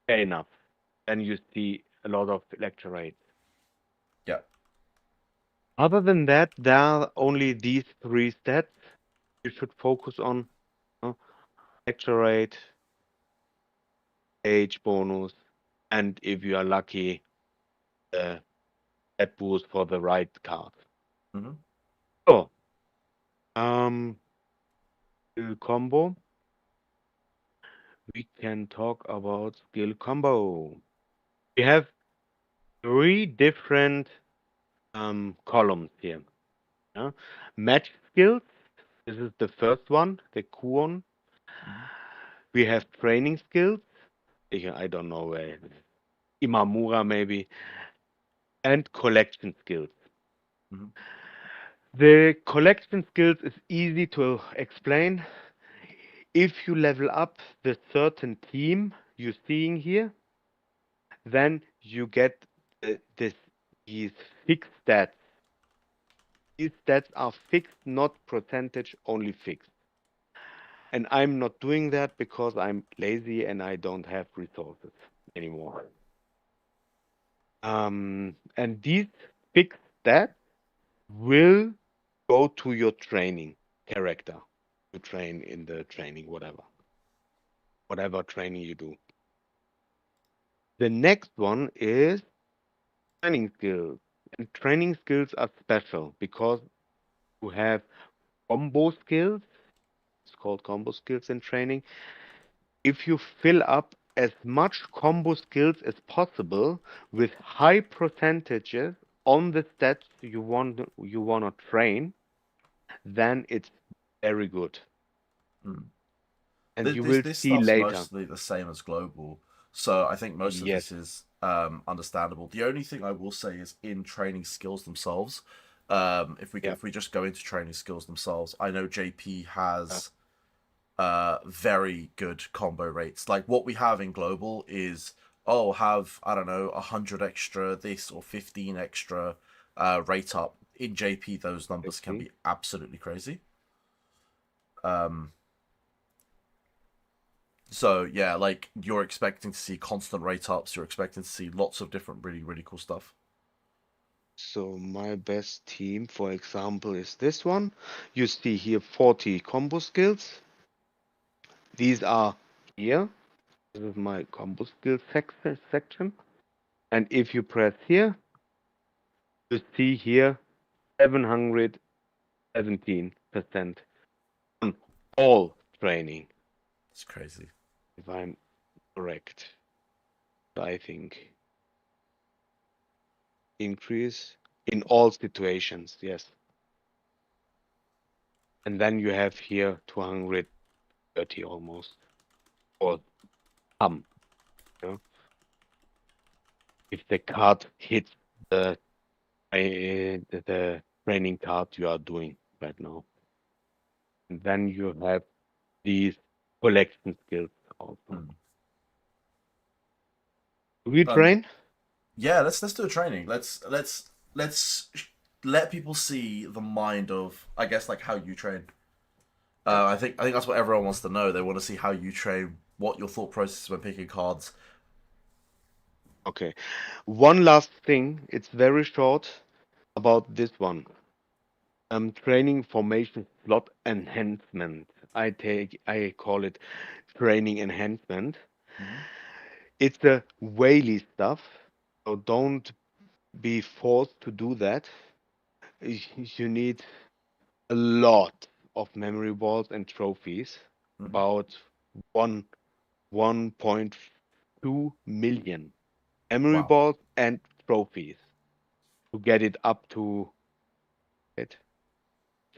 [SPEAKER 2] fair enough. Then you see a lot of lecture rate.
[SPEAKER 1] Yeah.
[SPEAKER 2] Other than that, there are only these three stats you should focus on: uh, lecture rate, age bonus, and if you are lucky, the stat boost for the right card.
[SPEAKER 1] Hmm.
[SPEAKER 2] So, um, skill combo. We can talk about skill combo. We have three different columns here. Yeah. Match skills. This is the first one, the Kuon.
[SPEAKER 1] Mhm.
[SPEAKER 2] We have training skills. I don't know where. Imamura maybe. And collection skills.
[SPEAKER 1] Mhm.
[SPEAKER 2] The collection skills is easy to explain. If you level up the certain team you're seeing here, then you get these fixed stats. These stats are fixed, not percentage, only fixed. And I'm not doing that because I'm lazy and I don't have resources anymore. And these fixed stats will go to your training character. You train in the training, whatever training you do. The next one is training skills. And training skills are special because you have combo skills. It's called combo skills in training. If you fill up as much combo skills as possible with high percentages on the stats you want to train, then it's very good.
[SPEAKER 1] Mm.
[SPEAKER 2] And
[SPEAKER 1] This,
[SPEAKER 2] you
[SPEAKER 1] this
[SPEAKER 2] will
[SPEAKER 1] this
[SPEAKER 2] see
[SPEAKER 1] stuff's
[SPEAKER 2] later.
[SPEAKER 1] mostly the same as global, so I think most of
[SPEAKER 2] Yes.
[SPEAKER 1] this is understandable. The only thing I will say is in training skills themselves.
[SPEAKER 2] Yeah.
[SPEAKER 1] If we just go into training skills themselves, I know JP
[SPEAKER 2] Uh,
[SPEAKER 1] has very good combo rates. Like what we have in global is, oh, have, I don't know, 100 extra this or 15 extra rate up. In JP, those numbers can
[SPEAKER 2] okay.
[SPEAKER 1] be absolutely crazy. Um, so yeah, like you're expecting to see constant rate ups. You're expecting to see lots of different really really cool stuff.
[SPEAKER 2] So my best team, for example, is this one. You see here 40 combo skills. These are here. This is my combo skills section. And if you press here, you see here 717% on all training,
[SPEAKER 1] It's crazy.
[SPEAKER 2] if I'm correct. I think increase in all situations, yes. And then you have here 230 almost, or some, you know, if the card hits the the training card you are doing right now. And then you have these collection skills also.
[SPEAKER 1] Mm.
[SPEAKER 2] Do we
[SPEAKER 1] Um,
[SPEAKER 2] train?
[SPEAKER 1] yeah, let's do a training. Let's let people see the mind of, I guess, like how you train.
[SPEAKER 2] Yeah.
[SPEAKER 1] I think that's what everyone wants to know. They want to see how you train, what your thought process is when picking cards.
[SPEAKER 2] Okay. One last thing, it's very short about this one. Training formation slot enhancement. I call it training enhancement.
[SPEAKER 1] Mm-hmm.
[SPEAKER 2] It's the whaley stuff, so don't be forced to do that. You need a lot of memory balls and trophies,
[SPEAKER 1] Mm-hmm.
[SPEAKER 2] about one 1.2 million memory
[SPEAKER 1] Wow.
[SPEAKER 2] balls and trophies to get it up to it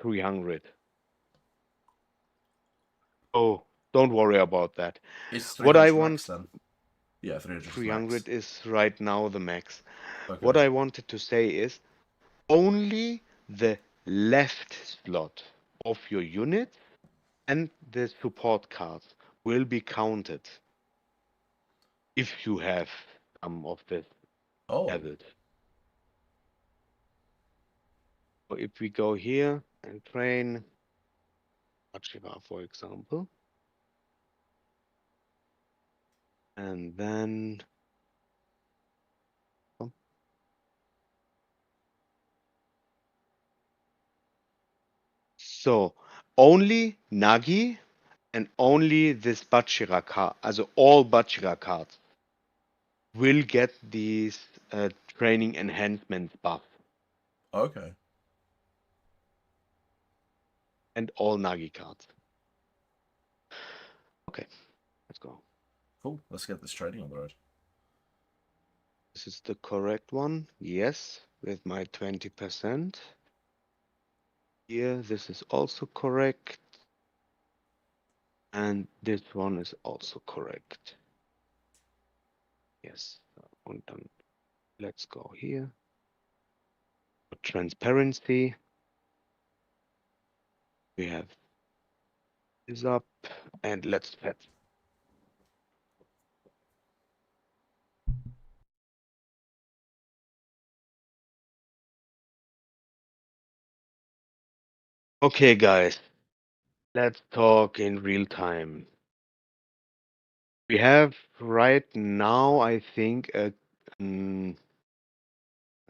[SPEAKER 2] 300. Oh, don't worry about that.
[SPEAKER 1] Is
[SPEAKER 2] What I
[SPEAKER 1] 300 max
[SPEAKER 2] want
[SPEAKER 1] then? Yeah, 300 is max.
[SPEAKER 2] 300 is right now the max.
[SPEAKER 1] Okay.
[SPEAKER 2] What I wanted to say is only the left slot of your unit and the support cards will be counted if you have some of this
[SPEAKER 1] Oh.
[SPEAKER 2] leveled. So if we go here and train Hachiba, for example, and then oh, so only Nagi and only this Bachira card, also all Bachira cards, will get these training enhancements buff,
[SPEAKER 1] Okay.
[SPEAKER 2] and all Nagi cards. Okay, let's go.
[SPEAKER 1] Cool. Let's get this training on the road.
[SPEAKER 2] This is the correct one. Yes, with my 20%. Here, this is also correct. And this one is also correct. Yes. And then let's go here. For transparency, we have this up and let's fetch. Okay, guys, let's talk in real time. We have right now, I think, mm,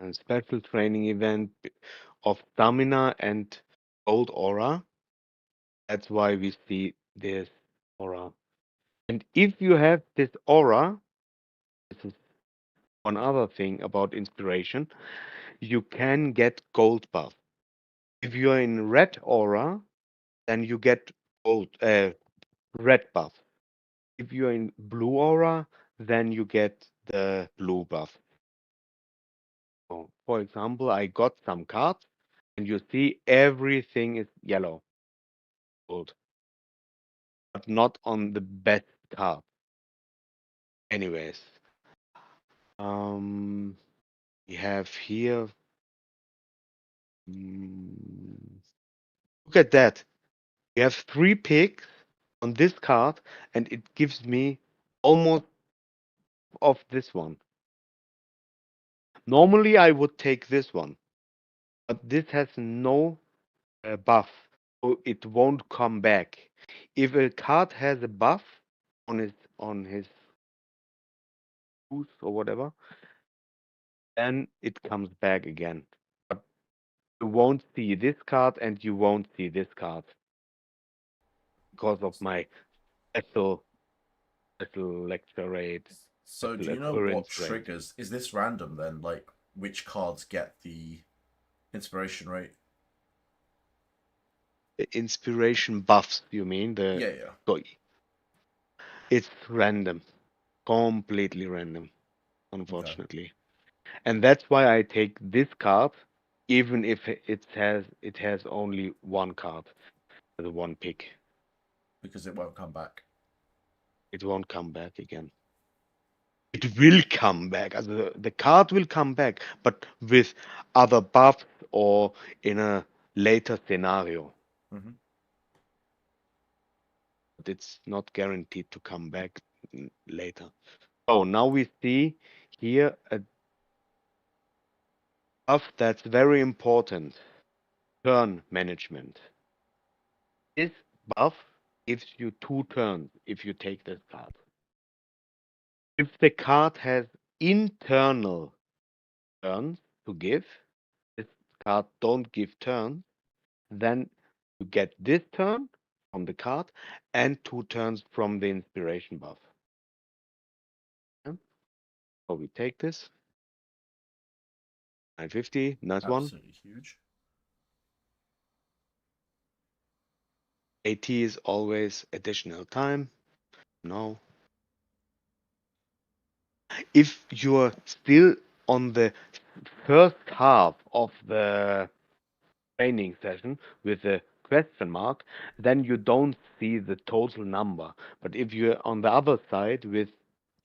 [SPEAKER 2] a special training event of stamina and gold aura. That's why we see this aura. And if you have this aura, this is one other thing about inspiration, you can get gold buff. If you're in red aura, then you get gold red buff. If you're in blue aura, then you get the blue buff. So, for example, I got some cards and you see everything is yellow, gold, but not on the best card. Anyways, um, we have here. mm, Look at that. We have 3 picks on this card, and it gives me almost of this one. Normally, I would take this one, but this has no buff, so it won't come back. If a card has a buff on his boost or whatever, then it comes back again. But you won't see this card and you won't see this card because of my special lecture rate,
[SPEAKER 1] So do
[SPEAKER 2] special
[SPEAKER 1] you know what
[SPEAKER 2] occurrence rate.
[SPEAKER 1] triggers? Is this random then? Like which cards get the inspiration rate?
[SPEAKER 2] The inspiration buffs, you mean?
[SPEAKER 1] Yeah, yeah.
[SPEAKER 2] So it's random, completely random,
[SPEAKER 1] Okay.
[SPEAKER 2] unfortunately. And that's why I take this card, even if it has only one card, the one pick.
[SPEAKER 1] Because it won't come back.
[SPEAKER 2] It won't come back again. It will come back. The card will come back, but with other buffs or in a later scenario.
[SPEAKER 1] Hmm.
[SPEAKER 2] But it's not guaranteed to come back later. So now we see here a buff that's very important. Turn management. This buff gives you 2 turns if you take this card. If the card has internal turns to give, this card don't give turns, then you get this turn from the card and 2 turns from the inspiration buff. Yeah? So we take this. 950, nice one.
[SPEAKER 1] Absolutely huge.
[SPEAKER 2] 80 is always additional time. No. If you're still on the first half of the training session with a question mark, then you don't see the total number. But if you're on the other side with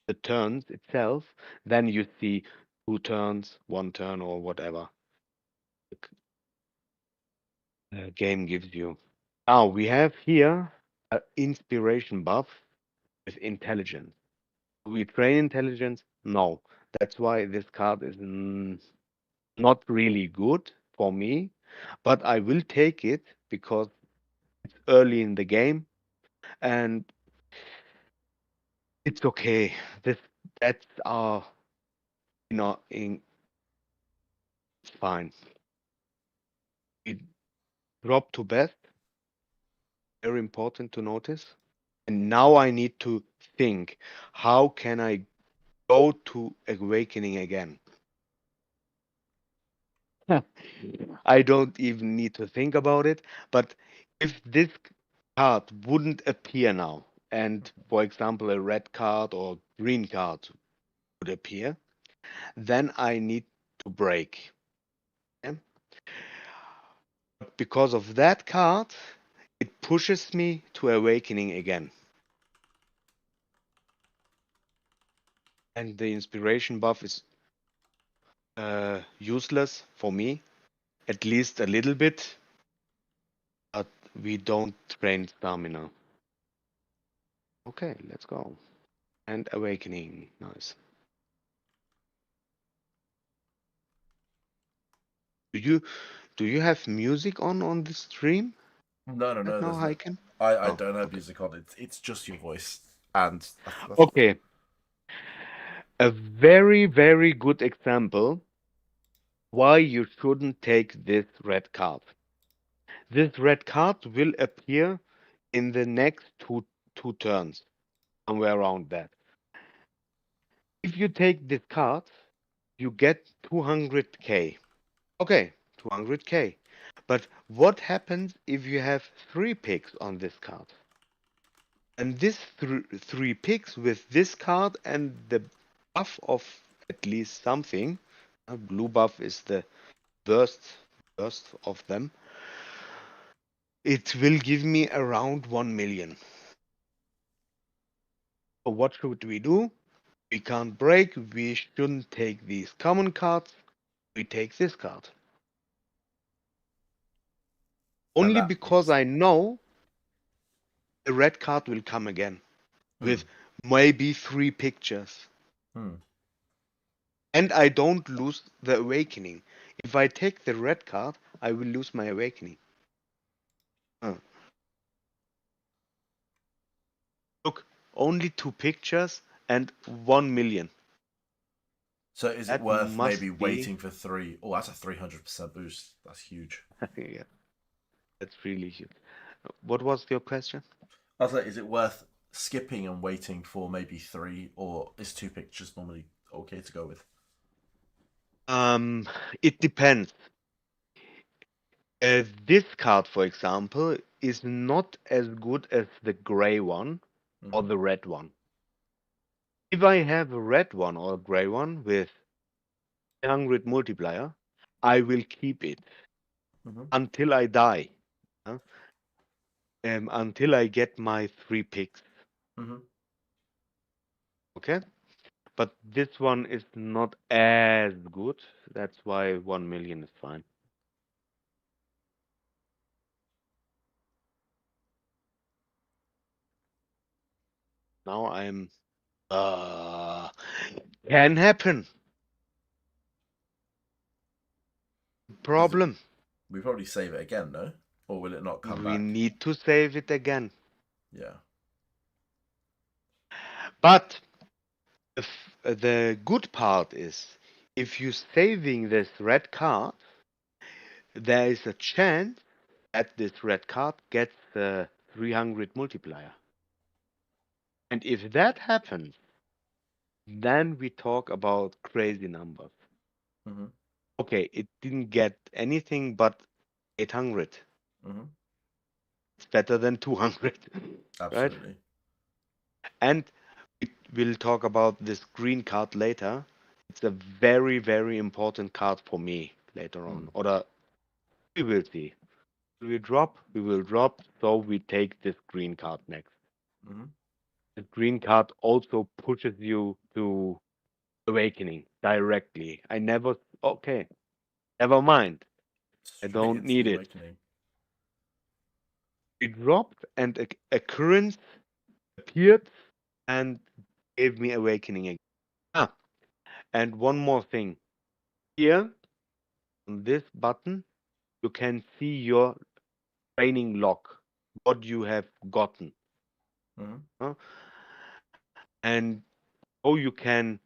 [SPEAKER 2] the turns itself, then you see 2 turns, 1 turn, or whatever the game gives you. Now we have here an inspiration buff with intelligence. Do we train intelligence? No. That's why this card is not really good for me, but I will take it because it's early in the game and it's okay. That's in it's fine. It dropped to best, very important to notice. And now I need to think, how can I go to awakening again? I don't even need to think about it. But if this card wouldn't appear now, and for example, a red card or green card would appear, then I need to break. Yeah? Because of that card, it pushes me to awakening again. And the inspiration buff is useless for me, at least a little bit. But we don't train stamina. Okay, let's go. And awakening, nice. Do you have music on the stream
[SPEAKER 1] No, no,
[SPEAKER 2] right
[SPEAKER 1] no.
[SPEAKER 2] now,
[SPEAKER 1] There's no.
[SPEAKER 2] Heiken?
[SPEAKER 1] I
[SPEAKER 2] Oh,
[SPEAKER 1] don't have
[SPEAKER 2] okay.
[SPEAKER 1] music on. It's just your voice, and that's
[SPEAKER 2] Okay, a very, very good example why you shouldn't take this red card. This red card will appear in the next two turns, somewhere around that. If you take this card, you get 200k. Okay, 200k. But what happens if you have 3 picks on this card? And this 3 picks with this card and the buff of at least something, blue buff is the worst of them, it will give me around 1 million. So what should we do? We can't break, we shouldn't take these common cards, we take this card.
[SPEAKER 1] and
[SPEAKER 2] Only
[SPEAKER 1] that
[SPEAKER 2] because
[SPEAKER 1] means.
[SPEAKER 2] I know the red card will come again
[SPEAKER 1] Hmm.
[SPEAKER 2] with maybe 3 pictures.
[SPEAKER 1] Hmm.
[SPEAKER 2] And I don't lose the awakening. If I take the red card, I will lose my awakening. Look, only 2 pictures and 1 million.
[SPEAKER 1] So is it
[SPEAKER 2] That
[SPEAKER 1] worth
[SPEAKER 2] must
[SPEAKER 1] maybe
[SPEAKER 2] be.
[SPEAKER 1] waiting for 3? Oh, that's a 300% boost. That's huge.
[SPEAKER 2] Yeah, that's really huge. What was your question?
[SPEAKER 1] I was like, is it worth skipping and waiting for maybe 3, or is 2 pictures normally okay to go with?
[SPEAKER 2] Um, it depends. This card, for example, is not as good as the gray one or
[SPEAKER 1] Mm-hmm.
[SPEAKER 2] the red one. If I have a red one or a gray one with 100 multiplier, I will keep it
[SPEAKER 1] Mm-hmm.
[SPEAKER 2] until I die, huh? Until I get my 3 picks.
[SPEAKER 1] Mm-hmm.
[SPEAKER 2] Okay, but this one is not as good. That's why 1 million is fine. Now I'm. Uh, can happen.
[SPEAKER 1] Does it?
[SPEAKER 2] Problem.
[SPEAKER 1] We probably save it again, no? Or will it not come
[SPEAKER 2] We
[SPEAKER 1] back?
[SPEAKER 2] need to save it again.
[SPEAKER 1] Yeah.
[SPEAKER 2] But the good part is, if you're saving this red card, there is a chance that this red card gets the 300 multiplier. And if that happens, then we talk about crazy numbers.
[SPEAKER 1] Mm-hmm.
[SPEAKER 2] Okay, it didn't get anything but 800.
[SPEAKER 1] Mm-hmm.
[SPEAKER 2] It's better than 200, right?
[SPEAKER 1] Absolutely.
[SPEAKER 2] And we'll talk about this green card later. It's a very, very important card for me later
[SPEAKER 1] Mm.
[SPEAKER 2] on. Or we will see. We drop, we will drop. So we take this green card next.
[SPEAKER 1] Mm-hmm.
[SPEAKER 2] The green card also pushes you to awakening directly. I never. Okay, never mind. I
[SPEAKER 1] Straight
[SPEAKER 2] don't
[SPEAKER 1] into the
[SPEAKER 2] need it.
[SPEAKER 1] awakening.
[SPEAKER 2] We dropped, and a occurrence appeared and gave me awakening again. Ah, and one more thing. Here on this button, you can see your training log, what you have gotten.
[SPEAKER 1] Mm-hmm.
[SPEAKER 2] Huh? And so you can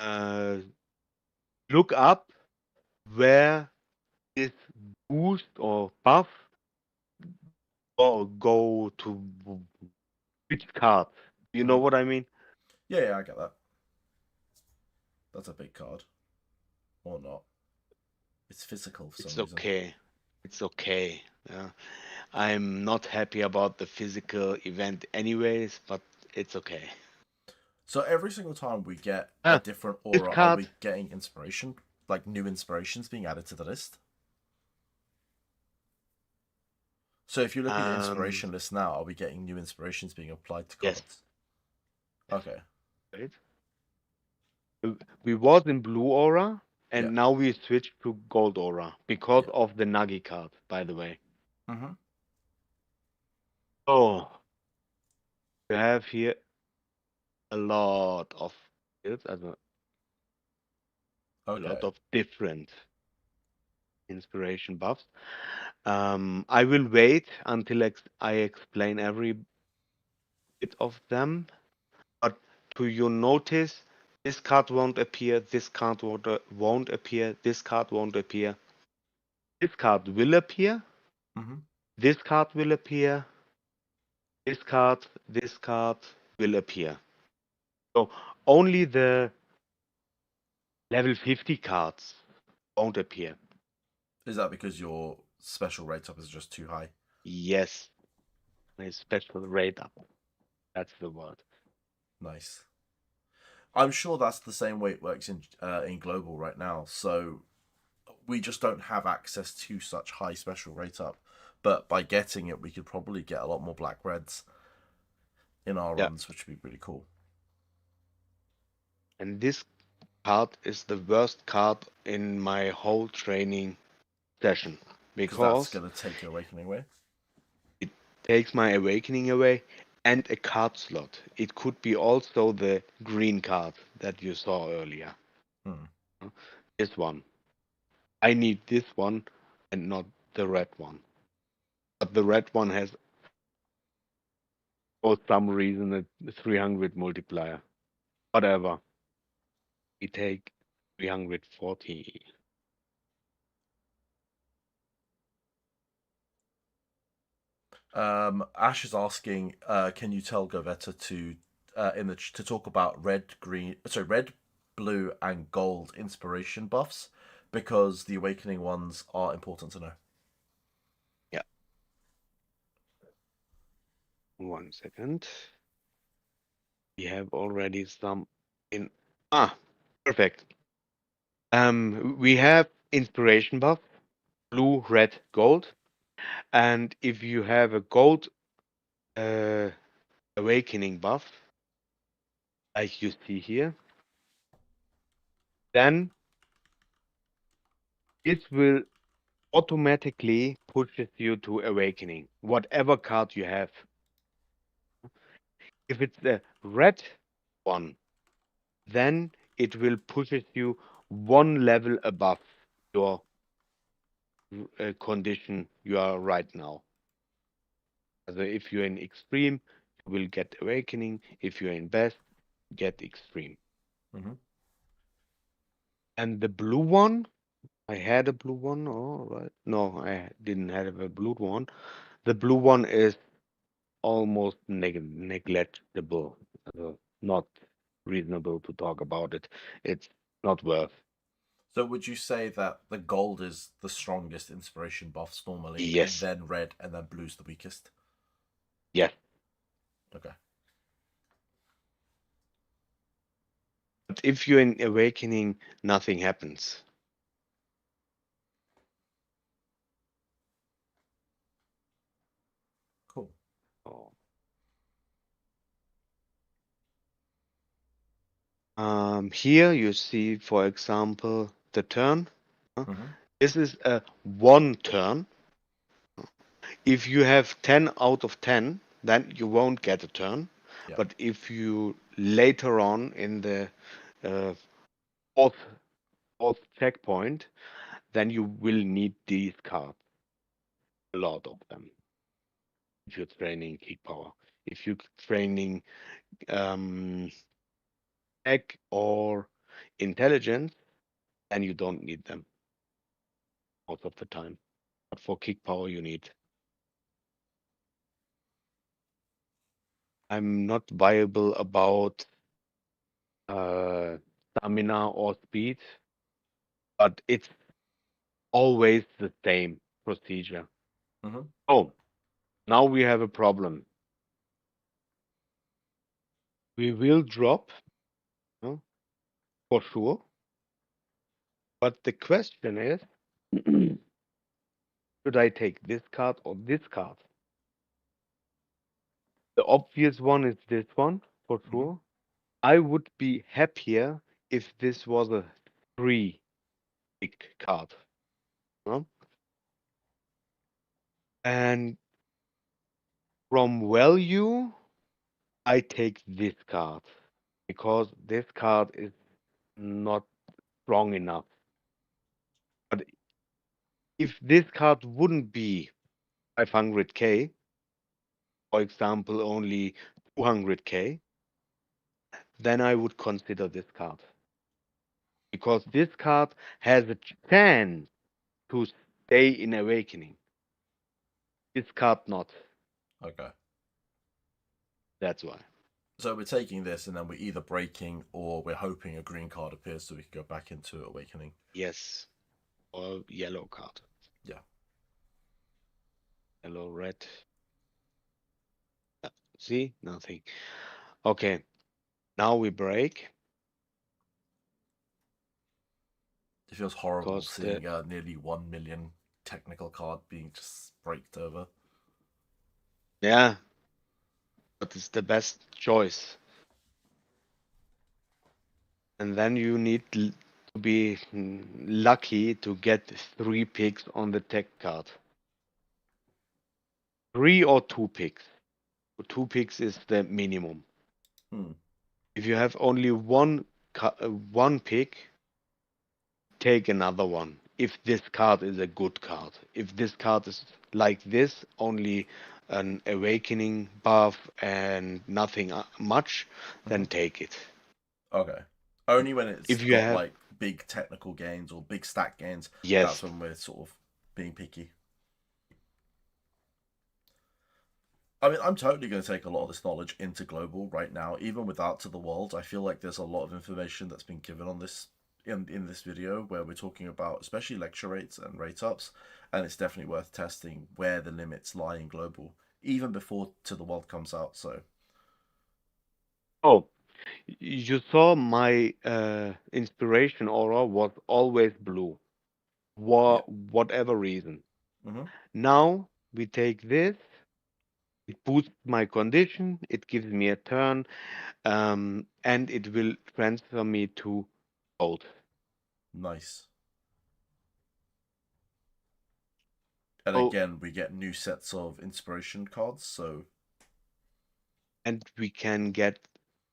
[SPEAKER 2] uh, look up where this boost or buff or go to which card. You know
[SPEAKER 1] Mm-hmm.
[SPEAKER 2] what I mean?
[SPEAKER 1] Yeah, yeah, I get that. That's a big card. Or not. It's physical for some
[SPEAKER 2] It's
[SPEAKER 1] reason.
[SPEAKER 2] okay. It's okay. Yeah. I'm not happy about the physical event anyways, but it's okay.
[SPEAKER 1] So every single time we get a
[SPEAKER 2] Ah,
[SPEAKER 1] different
[SPEAKER 2] this
[SPEAKER 1] aura, are
[SPEAKER 2] card,
[SPEAKER 1] we getting inspiration? Like new inspirations being added to the list? So if you look at your inspiration list now, are we getting new inspirations being applied to
[SPEAKER 2] Yes.
[SPEAKER 1] cards? Okay.
[SPEAKER 2] Right. We was in blue aura, and
[SPEAKER 1] Yeah.
[SPEAKER 2] now we switched to gold aura because
[SPEAKER 1] Yeah.
[SPEAKER 2] of the Nagi card, by the way.
[SPEAKER 1] Mm-hmm.
[SPEAKER 2] Oh, you have here a lot of skills, also a
[SPEAKER 1] Okay.
[SPEAKER 2] lot of different inspiration buffs. I will wait until I explain every bit of them, but to your notice, this card won't appear, this card won't appear, this card won't appear. This card will appear,
[SPEAKER 1] Mm-hmm.
[SPEAKER 2] this card will appear, this card will appear. So only the level 50 cards won't appear.
[SPEAKER 1] Is that because your special rate up is just too high?
[SPEAKER 2] Yes, my special rate up. That's the word.
[SPEAKER 1] Nice. I'm sure that's the same way it works in global right now. So we just don't have access to such high special rate up. But by getting it, we could probably get a lot more black reds in our
[SPEAKER 2] Yeah.
[SPEAKER 1] runs, which would be pretty cool.
[SPEAKER 2] And this card is the worst card in my whole training session
[SPEAKER 1] Because that's
[SPEAKER 2] because
[SPEAKER 1] going to take your awakening away.
[SPEAKER 2] it takes my awakening away and a card slot. It could be also the green card that you saw earlier.
[SPEAKER 1] Hmm.
[SPEAKER 2] This one. I need this one and not the red one. But the red one has, for some reason, a 300 multiplier. Whatever. We take 340.
[SPEAKER 1] Ash is asking, can you tell Goveta to to talk about red, blue, and gold inspiration buffs because the awakening ones are important to know.
[SPEAKER 2] Yeah. 1 second. We have already some in. Perfect. We have inspiration buff, blue, red, gold, and if you have a gold uh, awakening buff, like you see here, then it will automatically pushes you to awakening, whatever card you have. If it's the red one, then it will pushes you one level above your condition you are right now. So if you're in extreme, you will get awakening. If you're in best, get extreme.
[SPEAKER 1] Mm-hmm.
[SPEAKER 2] And the blue one, I had a blue one. Oh, right. No, I didn't have a blue one. The blue one is almost negligible. Not reasonable to talk about it. It's not worth.
[SPEAKER 1] So would you say that the gold is the strongest inspiration buffs normally, and
[SPEAKER 2] Yes,
[SPEAKER 1] then red, and then blue's the weakest?
[SPEAKER 2] yes.
[SPEAKER 1] Okay.
[SPEAKER 2] But if you're in awakening, nothing happens.
[SPEAKER 1] Cool.
[SPEAKER 2] Oh. Here you see, for example, the turn.
[SPEAKER 1] Mm-hmm.
[SPEAKER 2] This is a one turn. If you have 10 out of 10, then you won't get a turn.
[SPEAKER 1] Yeah.
[SPEAKER 2] But if you later on in the uh, fourth, fourth checkpoint, then you will need these cards, a lot of them. If you're training kick power, if you're training um, tech or intelligence, then you don't need them most of the time. But for kick power, you need. I'm not viable about stamina or speed, but it's always the same procedure.
[SPEAKER 1] Mm-hmm.
[SPEAKER 2] Oh, now we have a problem. We will drop, for sure. But the question is, Should I take this card or this card? The obvious one is this one, for
[SPEAKER 1] Mhm.
[SPEAKER 2] sure. I would be happier if this was a three big card. No? And from value, I take this card because this card is not strong enough. But if this card wouldn't be 500k, for example, only 200k, then I would consider this card because this card has a chance to stay in Awakening. This card not.
[SPEAKER 1] Okay.
[SPEAKER 2] That's why.
[SPEAKER 1] So we're taking this, and then we're either breaking or we're hoping a green card appears so we can go back into Awakening.
[SPEAKER 2] Yes. Or yellow card.
[SPEAKER 1] Yeah.
[SPEAKER 2] Yellow, red. See? Nothing. Okay. Now we break
[SPEAKER 1] It feels horrible
[SPEAKER 2] because the
[SPEAKER 1] seeing nearly 1 million technical card being just braked over.
[SPEAKER 2] yeah, but it's the best choice. And then you need to be lucky to get 3 picks on the tech card. 3 or 2 picks. 2 picks is the minimum.
[SPEAKER 1] Hmm.
[SPEAKER 2] If you have only one pick, take another one. If this card is a good card. If this card is like this, only an awakening buff and nothing much,
[SPEAKER 1] Mhm.
[SPEAKER 2] then take it.
[SPEAKER 1] Okay. Only when it's
[SPEAKER 2] If you
[SPEAKER 1] got
[SPEAKER 2] have
[SPEAKER 1] like big technical gains or big stat gains, that's
[SPEAKER 2] yes,
[SPEAKER 1] when we're sort of being picky. I mean, I'm totally going to take a lot of this knowledge into global right now, even without to the world. I feel like there's a lot of information that's been given on this in this video where we're talking about especially lecture rates and rate ups, and it's definitely worth testing where the limits lie in global, even before to the world comes out. So
[SPEAKER 2] oh, you saw my inspiration aura was always blue,
[SPEAKER 1] yeah.
[SPEAKER 2] whatever reason.
[SPEAKER 1] Hmm.
[SPEAKER 2] Now we take this, it boosts my condition, it gives me a turn, and it will transfer me to gold.
[SPEAKER 1] Nice. And
[SPEAKER 2] Oh,
[SPEAKER 1] again, we get new sets of inspiration cards. So
[SPEAKER 2] and we can get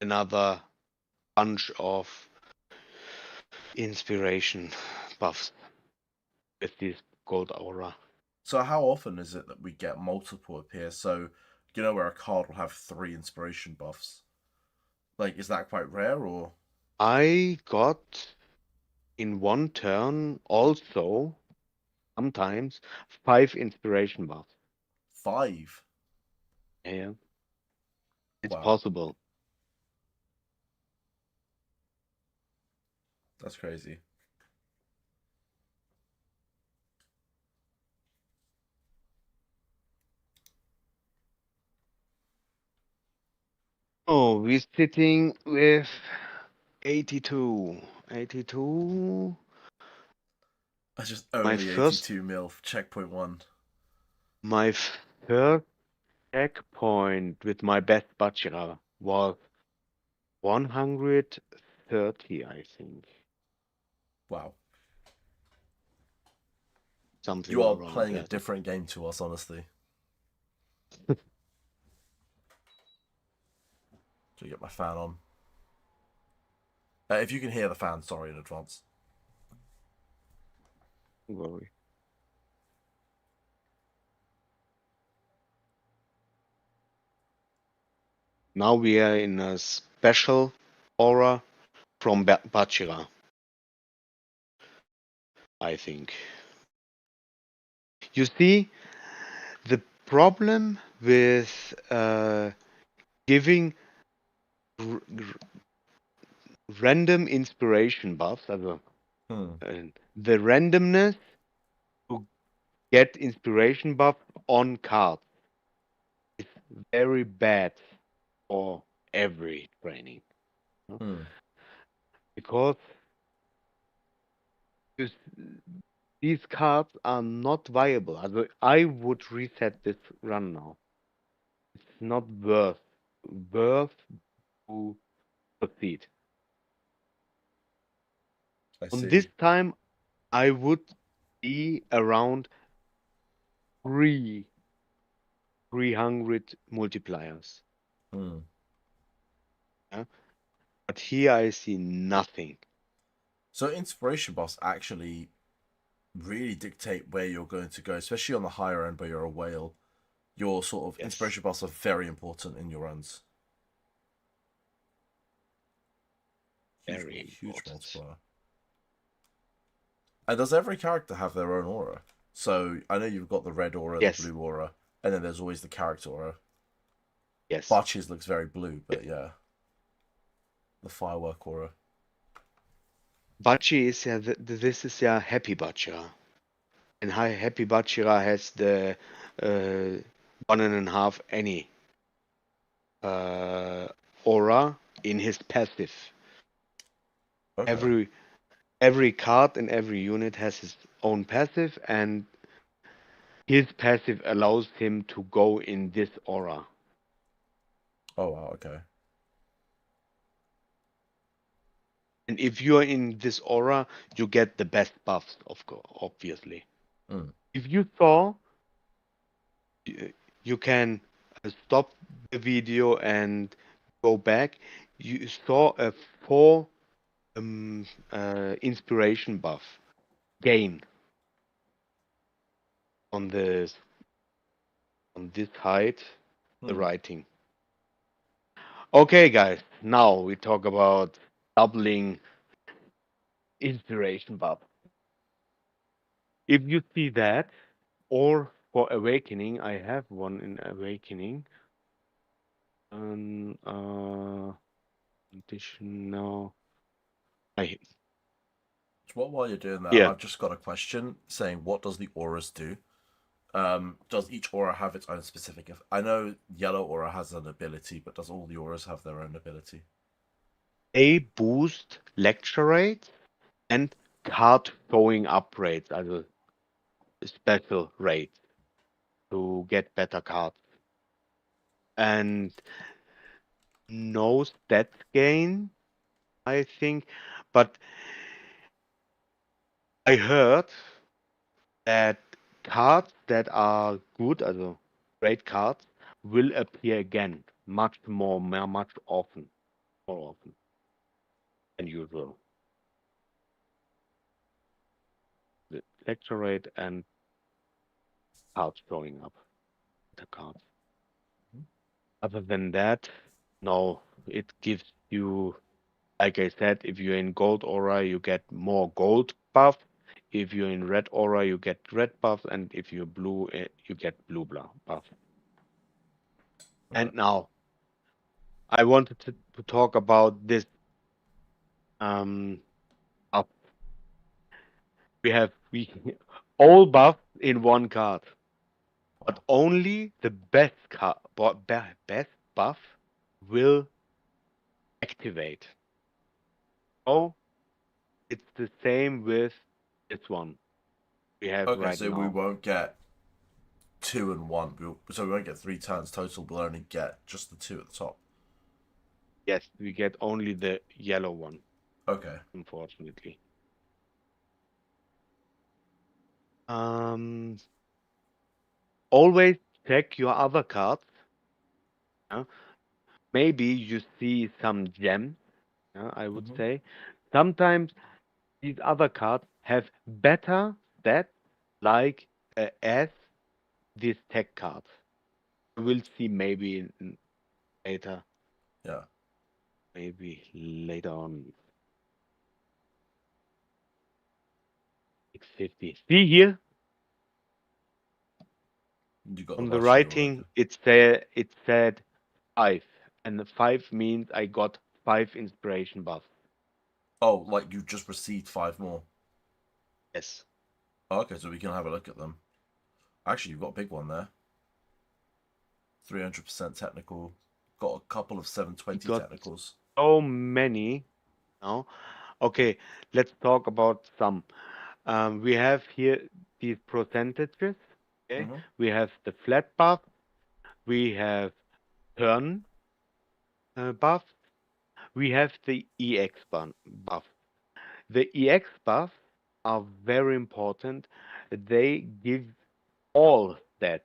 [SPEAKER 2] another bunch of inspiration buffs with this gold aura.
[SPEAKER 1] so how often is it that we get multiple appear? So you know where a card will have 3 inspiration buffs. Like, is that quite rare or
[SPEAKER 2] I got in one turn also sometimes 5 inspiration buffs.
[SPEAKER 1] 5?
[SPEAKER 2] Yeah, it's
[SPEAKER 1] Wow,
[SPEAKER 2] possible.
[SPEAKER 1] that's crazy.
[SPEAKER 2] Oh, we're sitting with 82. 82.
[SPEAKER 1] That's just
[SPEAKER 2] My
[SPEAKER 1] only
[SPEAKER 2] first,
[SPEAKER 1] 82 mil for checkpoint 1.
[SPEAKER 2] my first checkpoint with my best bachelor was 130, I think.
[SPEAKER 1] Wow. You
[SPEAKER 2] Something
[SPEAKER 1] are
[SPEAKER 2] around
[SPEAKER 1] playing a
[SPEAKER 2] that.
[SPEAKER 1] different game to us, honestly. To get my fan on. If you can hear the fan, sorry in advance.
[SPEAKER 2] Don't worry. Now we are in a special aura from Bachelor, I think. You see, the problem with giving r- random inspiration buffs, also,
[SPEAKER 1] Hmm.
[SPEAKER 2] the randomness to get inspiration buff on cards is very bad for every training.
[SPEAKER 1] Hmm.
[SPEAKER 2] Because you these cards are not viable. Also, I would reset this run now. It's not worth to proceed.
[SPEAKER 1] I
[SPEAKER 2] On this
[SPEAKER 1] see.
[SPEAKER 2] time, I would be around three 300 multipliers.
[SPEAKER 1] Hmm.
[SPEAKER 2] Yeah? But here I see nothing.
[SPEAKER 1] So inspiration buffs actually really dictate where you're going to go, especially on the higher end where you're a whale. Your sort of
[SPEAKER 2] Yes,
[SPEAKER 1] inspiration buffs are very important in your runs. Huge,
[SPEAKER 2] very
[SPEAKER 1] huge
[SPEAKER 2] important.
[SPEAKER 1] multiplier. And does every character have their own aura? So I know you've got the red aura, the
[SPEAKER 2] Yes,
[SPEAKER 1] blue aura, and then there's always the character aura.
[SPEAKER 2] yes.
[SPEAKER 1] Butch's looks very blue, but yeah, the firework aura.
[SPEAKER 2] Bachi is this is yeah Happy Butcher. And Happy Bachira has the 1.5 any uh, aura in his passive.
[SPEAKER 1] Okay.
[SPEAKER 2] Every card in every unit has his own passive, and his passive allows him to go in this aura.
[SPEAKER 1] Oh wow. Okay.
[SPEAKER 2] And if you're in this aura, you get the best buffs, obviously.
[SPEAKER 1] Mm.
[SPEAKER 2] If you saw, you can stop the video and go back. You saw a 4 inspiration buff gain on this height, the
[SPEAKER 1] Hmm.
[SPEAKER 2] writing. Okay, guys. Now we talk about doubling inspiration buff. If you see that, or for awakening, I have one in awakening. Additional. I
[SPEAKER 1] So while you're doing that,
[SPEAKER 2] Here.
[SPEAKER 1] I've just got a question saying, what does the auras do? Does each aura have its own specific? I know yellow aura has an ability, but does all the auras have their own ability?
[SPEAKER 2] They boost lecture rates and card throwing up rates, also special rates to get better cards. And no stats gain, I think. But I heard that cards that are good, also great cards, will appear again much more often than usual. The lecture rate and cards throwing up the cards. Other than that, no, it gives you, like I said, if you're in gold aura, you get more gold buff. If you're in red aura, you get red buff, and if you're blue, you get blue buff.
[SPEAKER 1] Right.
[SPEAKER 2] And now I wanted to talk about this. Um, buff. We all buffs in one card, but
[SPEAKER 1] Wow.
[SPEAKER 2] only the best card, best buff will activate. Oh, it's the same with this one we have
[SPEAKER 1] Okay,
[SPEAKER 2] right
[SPEAKER 1] so we
[SPEAKER 2] now.
[SPEAKER 1] won't get two and one. So we won't get three turns total. We'll only get just the two at the top.
[SPEAKER 2] Yes, we get only the yellow one,
[SPEAKER 1] Okay.
[SPEAKER 2] unfortunately. Um, Always check your other cards. Yeah? Maybe you see some gems, yeah, I would
[SPEAKER 1] Mm-hmm.
[SPEAKER 2] say. Sometimes these other cards have better stats, like as this tech card. We'll see later,
[SPEAKER 1] Yeah.
[SPEAKER 2] maybe later on. 650. See here
[SPEAKER 1] You got the
[SPEAKER 2] on the
[SPEAKER 1] Bashi already.
[SPEAKER 2] writing, it said 5, and the 5 means I got 5 inspiration buffs.
[SPEAKER 1] Oh, like you just received five more.
[SPEAKER 2] Yes,
[SPEAKER 1] Oh, okay, so we can have a look at them. Actually, you've got a big one there. 300% technical. Got a couple of
[SPEAKER 2] we
[SPEAKER 1] 720
[SPEAKER 2] got
[SPEAKER 1] technicals.
[SPEAKER 2] so many now. Okay, let's talk about some. We have here these percentages. Okay,
[SPEAKER 1] Mm-hmm.
[SPEAKER 2] we have the flat buff, we have turn buff, we have the buff. The EX buff are very important. They give all stats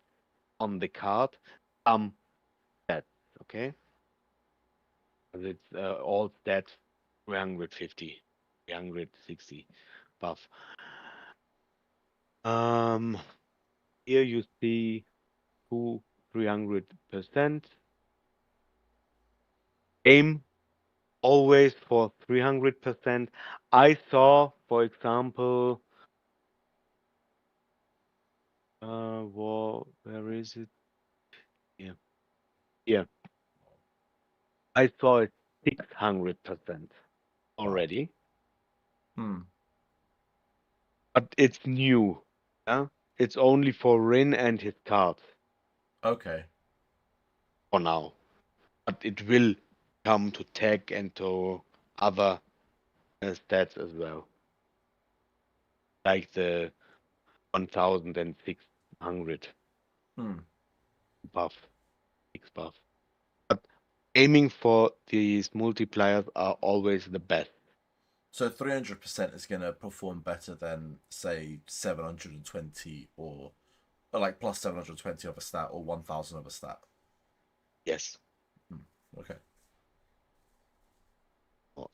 [SPEAKER 2] on the card some stats. Okay, it's all stats 350, 360 buff. Um, Here you see 300%. Aim always for 300%. I saw, for example, where is it? Here. Here. I saw it 600%
[SPEAKER 1] Wow.
[SPEAKER 2] already,
[SPEAKER 1] Hmm.
[SPEAKER 2] but it's new. Yeah? It's only for Rin and his cards
[SPEAKER 1] Okay.
[SPEAKER 2] for now. But it will come to tech and to other stats as well, like the 1600
[SPEAKER 1] Hmm.
[SPEAKER 2] buff, six buff. But aiming for these multipliers are always the best.
[SPEAKER 1] So 300% is going to perform better than, say, 720 or like plus 720 of a stat or 1000 of a stat.
[SPEAKER 2] Yes.
[SPEAKER 1] Hmm. Okay.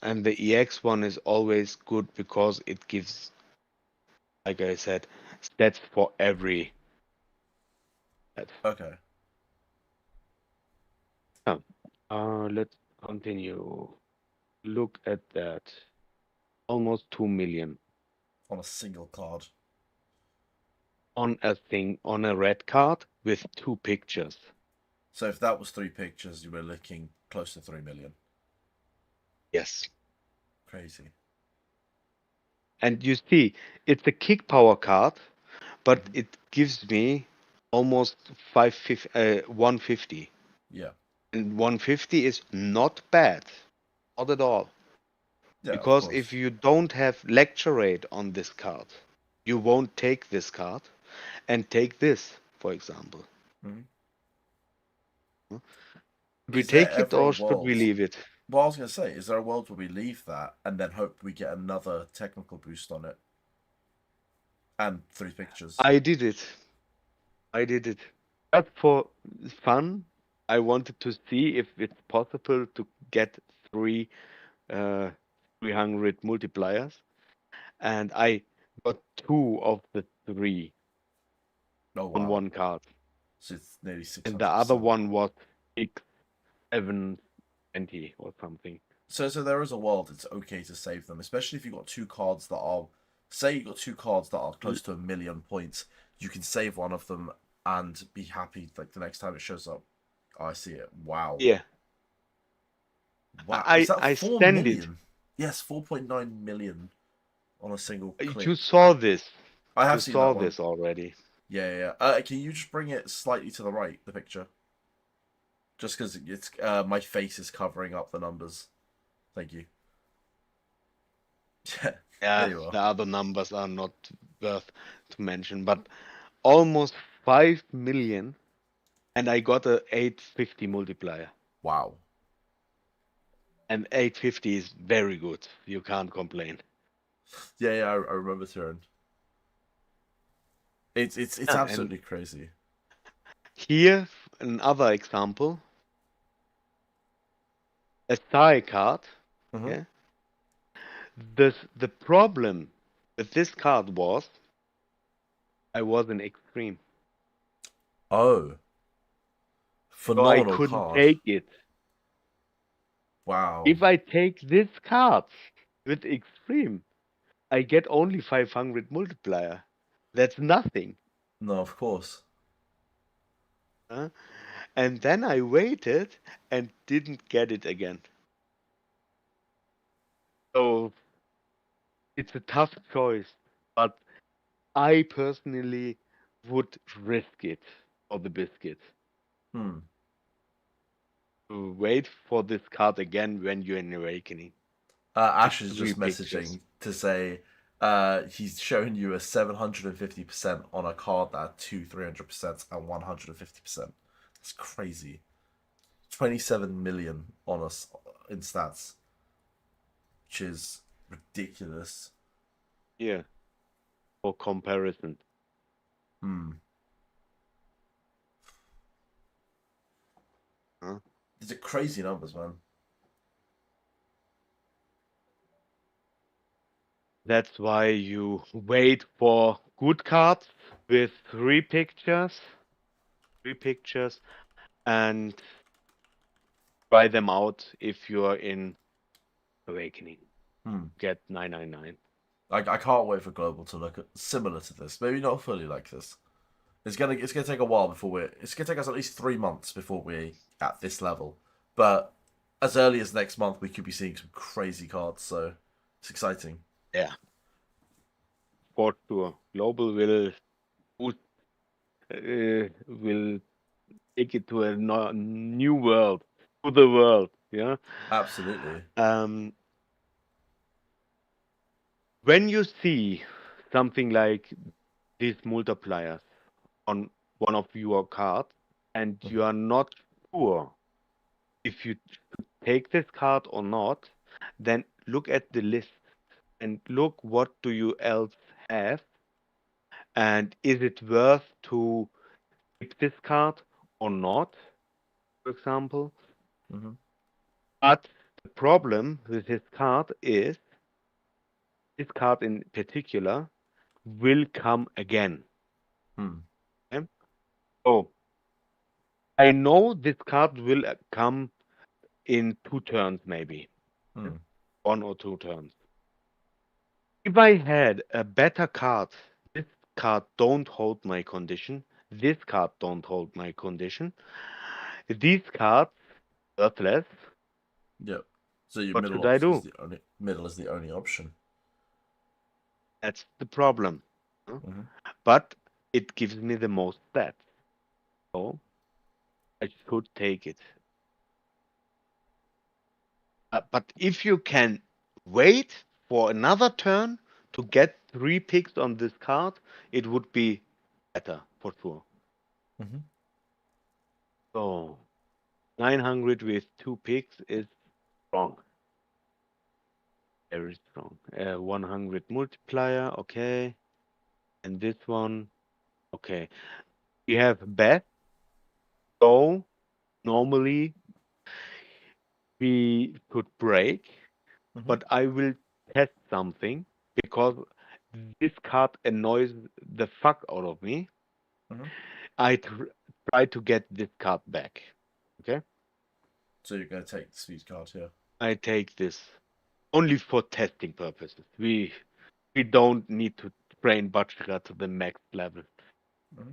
[SPEAKER 2] And the EX one is always good because it gives, like I said, stats for every stat.
[SPEAKER 1] Okay.
[SPEAKER 2] Oh, let's continue. Look at that. Almost 2 million
[SPEAKER 1] On a single card.
[SPEAKER 2] on a red card with two pictures.
[SPEAKER 1] So if that was 3 pictures, you were looking close to 3 million.
[SPEAKER 2] Yes.
[SPEAKER 1] Crazy.
[SPEAKER 2] And you see, it's a kick power card, but
[SPEAKER 1] Mm-hmm.
[SPEAKER 2] it gives me almost 150.
[SPEAKER 1] Yeah.
[SPEAKER 2] And 150 is not bad, not at all.
[SPEAKER 1] Yeah, of
[SPEAKER 2] Because if
[SPEAKER 1] course.
[SPEAKER 2] you don't have lecture rate on this card, you won't take this card and take this, for example.
[SPEAKER 1] Mm-hmm.
[SPEAKER 2] Should we
[SPEAKER 1] Is there
[SPEAKER 2] take it
[SPEAKER 1] ever a
[SPEAKER 2] or should we
[SPEAKER 1] world?
[SPEAKER 2] leave it?
[SPEAKER 1] Well, I was going to say, is there a world where we leave that and then hope we get another technical boost on it and 3 pictures?
[SPEAKER 2] I did it. I did it. Just for fun, I wanted to see if it's possible to get three uh, 300 multipliers, and I got two of the three
[SPEAKER 1] Oh
[SPEAKER 2] on
[SPEAKER 1] wow!
[SPEAKER 2] one card,
[SPEAKER 1] So it's nearly six
[SPEAKER 2] and the
[SPEAKER 1] hundred
[SPEAKER 2] other
[SPEAKER 1] percent.
[SPEAKER 2] one was 720 or something.
[SPEAKER 1] So there is a world it's okay to save them, especially if you've got two cards that are, say you've got two cards that are
[SPEAKER 2] Y-
[SPEAKER 1] close to 1 million points. You can save one of them and be happy like the next time it shows up. Oh, I see it. Wow.
[SPEAKER 2] Yeah,
[SPEAKER 1] Wow. Is that
[SPEAKER 2] I
[SPEAKER 1] four
[SPEAKER 2] stand it.
[SPEAKER 1] million? Yes, 4.9 million on a single
[SPEAKER 2] You
[SPEAKER 1] click.
[SPEAKER 2] saw this.
[SPEAKER 1] I
[SPEAKER 2] You
[SPEAKER 1] have seen
[SPEAKER 2] saw
[SPEAKER 1] that one.
[SPEAKER 2] this already.
[SPEAKER 1] Yeah, yeah. Can you just bring it slightly to the right, the picture? Just because it's my face is covering up the numbers. Thank you. Yeah, there
[SPEAKER 2] Yeah,
[SPEAKER 1] you are.
[SPEAKER 2] the other numbers are not worth to mention, but almost 5 million, and I got a 850 multiplier.
[SPEAKER 1] Wow.
[SPEAKER 2] And 850 is very good. You can't complain.
[SPEAKER 1] Yeah, yeah. I remember Turin. It's
[SPEAKER 2] And
[SPEAKER 1] absolutely crazy.
[SPEAKER 2] here, another example, a Thai card.
[SPEAKER 1] Mm-hmm.
[SPEAKER 2] Yeah. The problem with this card was I was an extreme.
[SPEAKER 1] Oh,
[SPEAKER 2] So I
[SPEAKER 1] phenomenal
[SPEAKER 2] couldn't
[SPEAKER 1] card.
[SPEAKER 2] take it.
[SPEAKER 1] Wow.
[SPEAKER 2] If I take this card with extreme, I get only 500 multiplier. That's nothing.
[SPEAKER 1] No, of course.
[SPEAKER 2] Huh? And then I waited and didn't get it again. So it's a tough choice, but I personally would risk it for the biscuit.
[SPEAKER 1] Hmm.
[SPEAKER 2] To wait for this card again when you're in awakening.
[SPEAKER 1] Ash
[SPEAKER 2] It's
[SPEAKER 1] is
[SPEAKER 2] three
[SPEAKER 1] just
[SPEAKER 2] pictures.
[SPEAKER 1] messaging to say He's showing you a 750% on a card that had two 300% and 150%. That's crazy. 27 million on us in stats, which is ridiculous.
[SPEAKER 2] Yeah, for comparison.
[SPEAKER 1] Hmm.
[SPEAKER 2] Huh?
[SPEAKER 1] These are crazy numbers, man.
[SPEAKER 2] That's why you wait for good cards with three pictures, and try them out if you're in Awakening.
[SPEAKER 1] Hmm.
[SPEAKER 2] Get 999.
[SPEAKER 1] I can't wait for Global to look at similar to this. Maybe not fully like this. It's gonna take a while before it's gonna take us at least 3 months before we're at this level. But as early as next month, we could be seeing some crazy cards. So it's exciting.
[SPEAKER 2] Yeah, for sure. Global boost, will take it to a new world, to the world. Yeah.
[SPEAKER 1] Absolutely.
[SPEAKER 2] Um, when you see something like these multipliers on one of your cards, and you
[SPEAKER 1] Hmm.
[SPEAKER 2] are not sure if you should take this card or not, then look at the list and look what do you else have, and is it worth to keep this card or not, for example.
[SPEAKER 1] Hmm.
[SPEAKER 2] But the problem with this card is this card in particular will come again.
[SPEAKER 1] Hmm.
[SPEAKER 2] Okay? So I know this card will come in 2 turns, maybe. Okay?
[SPEAKER 1] Hmm.
[SPEAKER 2] 1 or 2 turns. If I had a better card, this card don't hold my condition, this card don't hold my condition, these cards worthless,
[SPEAKER 1] Yep. So your
[SPEAKER 2] what
[SPEAKER 1] middle
[SPEAKER 2] should I
[SPEAKER 1] option is
[SPEAKER 2] do?
[SPEAKER 1] the only option.
[SPEAKER 2] That's the problem. Huh?
[SPEAKER 1] Hmm.
[SPEAKER 2] But it gives me the most stats. So I should take it. But if you can wait for another turn to get 3 picks on this card, it would be better for sure.
[SPEAKER 1] Hmm.
[SPEAKER 2] So 900 with 2 picks is strong, very strong. 100 multiplier, okay. And this one, okay. We have bet. So normally we could break,
[SPEAKER 1] Hmm.
[SPEAKER 2] but I will test something because this card annoys the fuck out of me.
[SPEAKER 1] Hmm.
[SPEAKER 2] I try to get this card back. Okay,
[SPEAKER 1] So you're gonna take the speed card here.
[SPEAKER 2] I take this only for testing purposes. We don't need to train Bachira to the max level,
[SPEAKER 1] Hmm.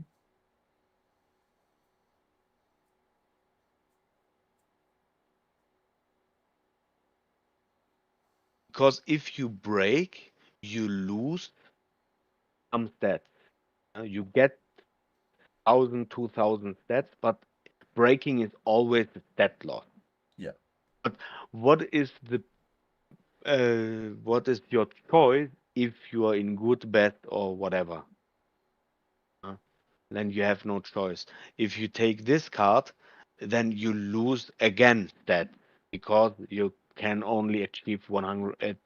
[SPEAKER 2] because if you break, you lose some stats. You get 1,000, 2,000 stats, but breaking is always a stat loss.
[SPEAKER 1] Yeah.
[SPEAKER 2] But what is the what is your choice if you are in good, bad, or whatever? uh, Then you have no choice. If you take this card, then you lose again that because you can only achieve 100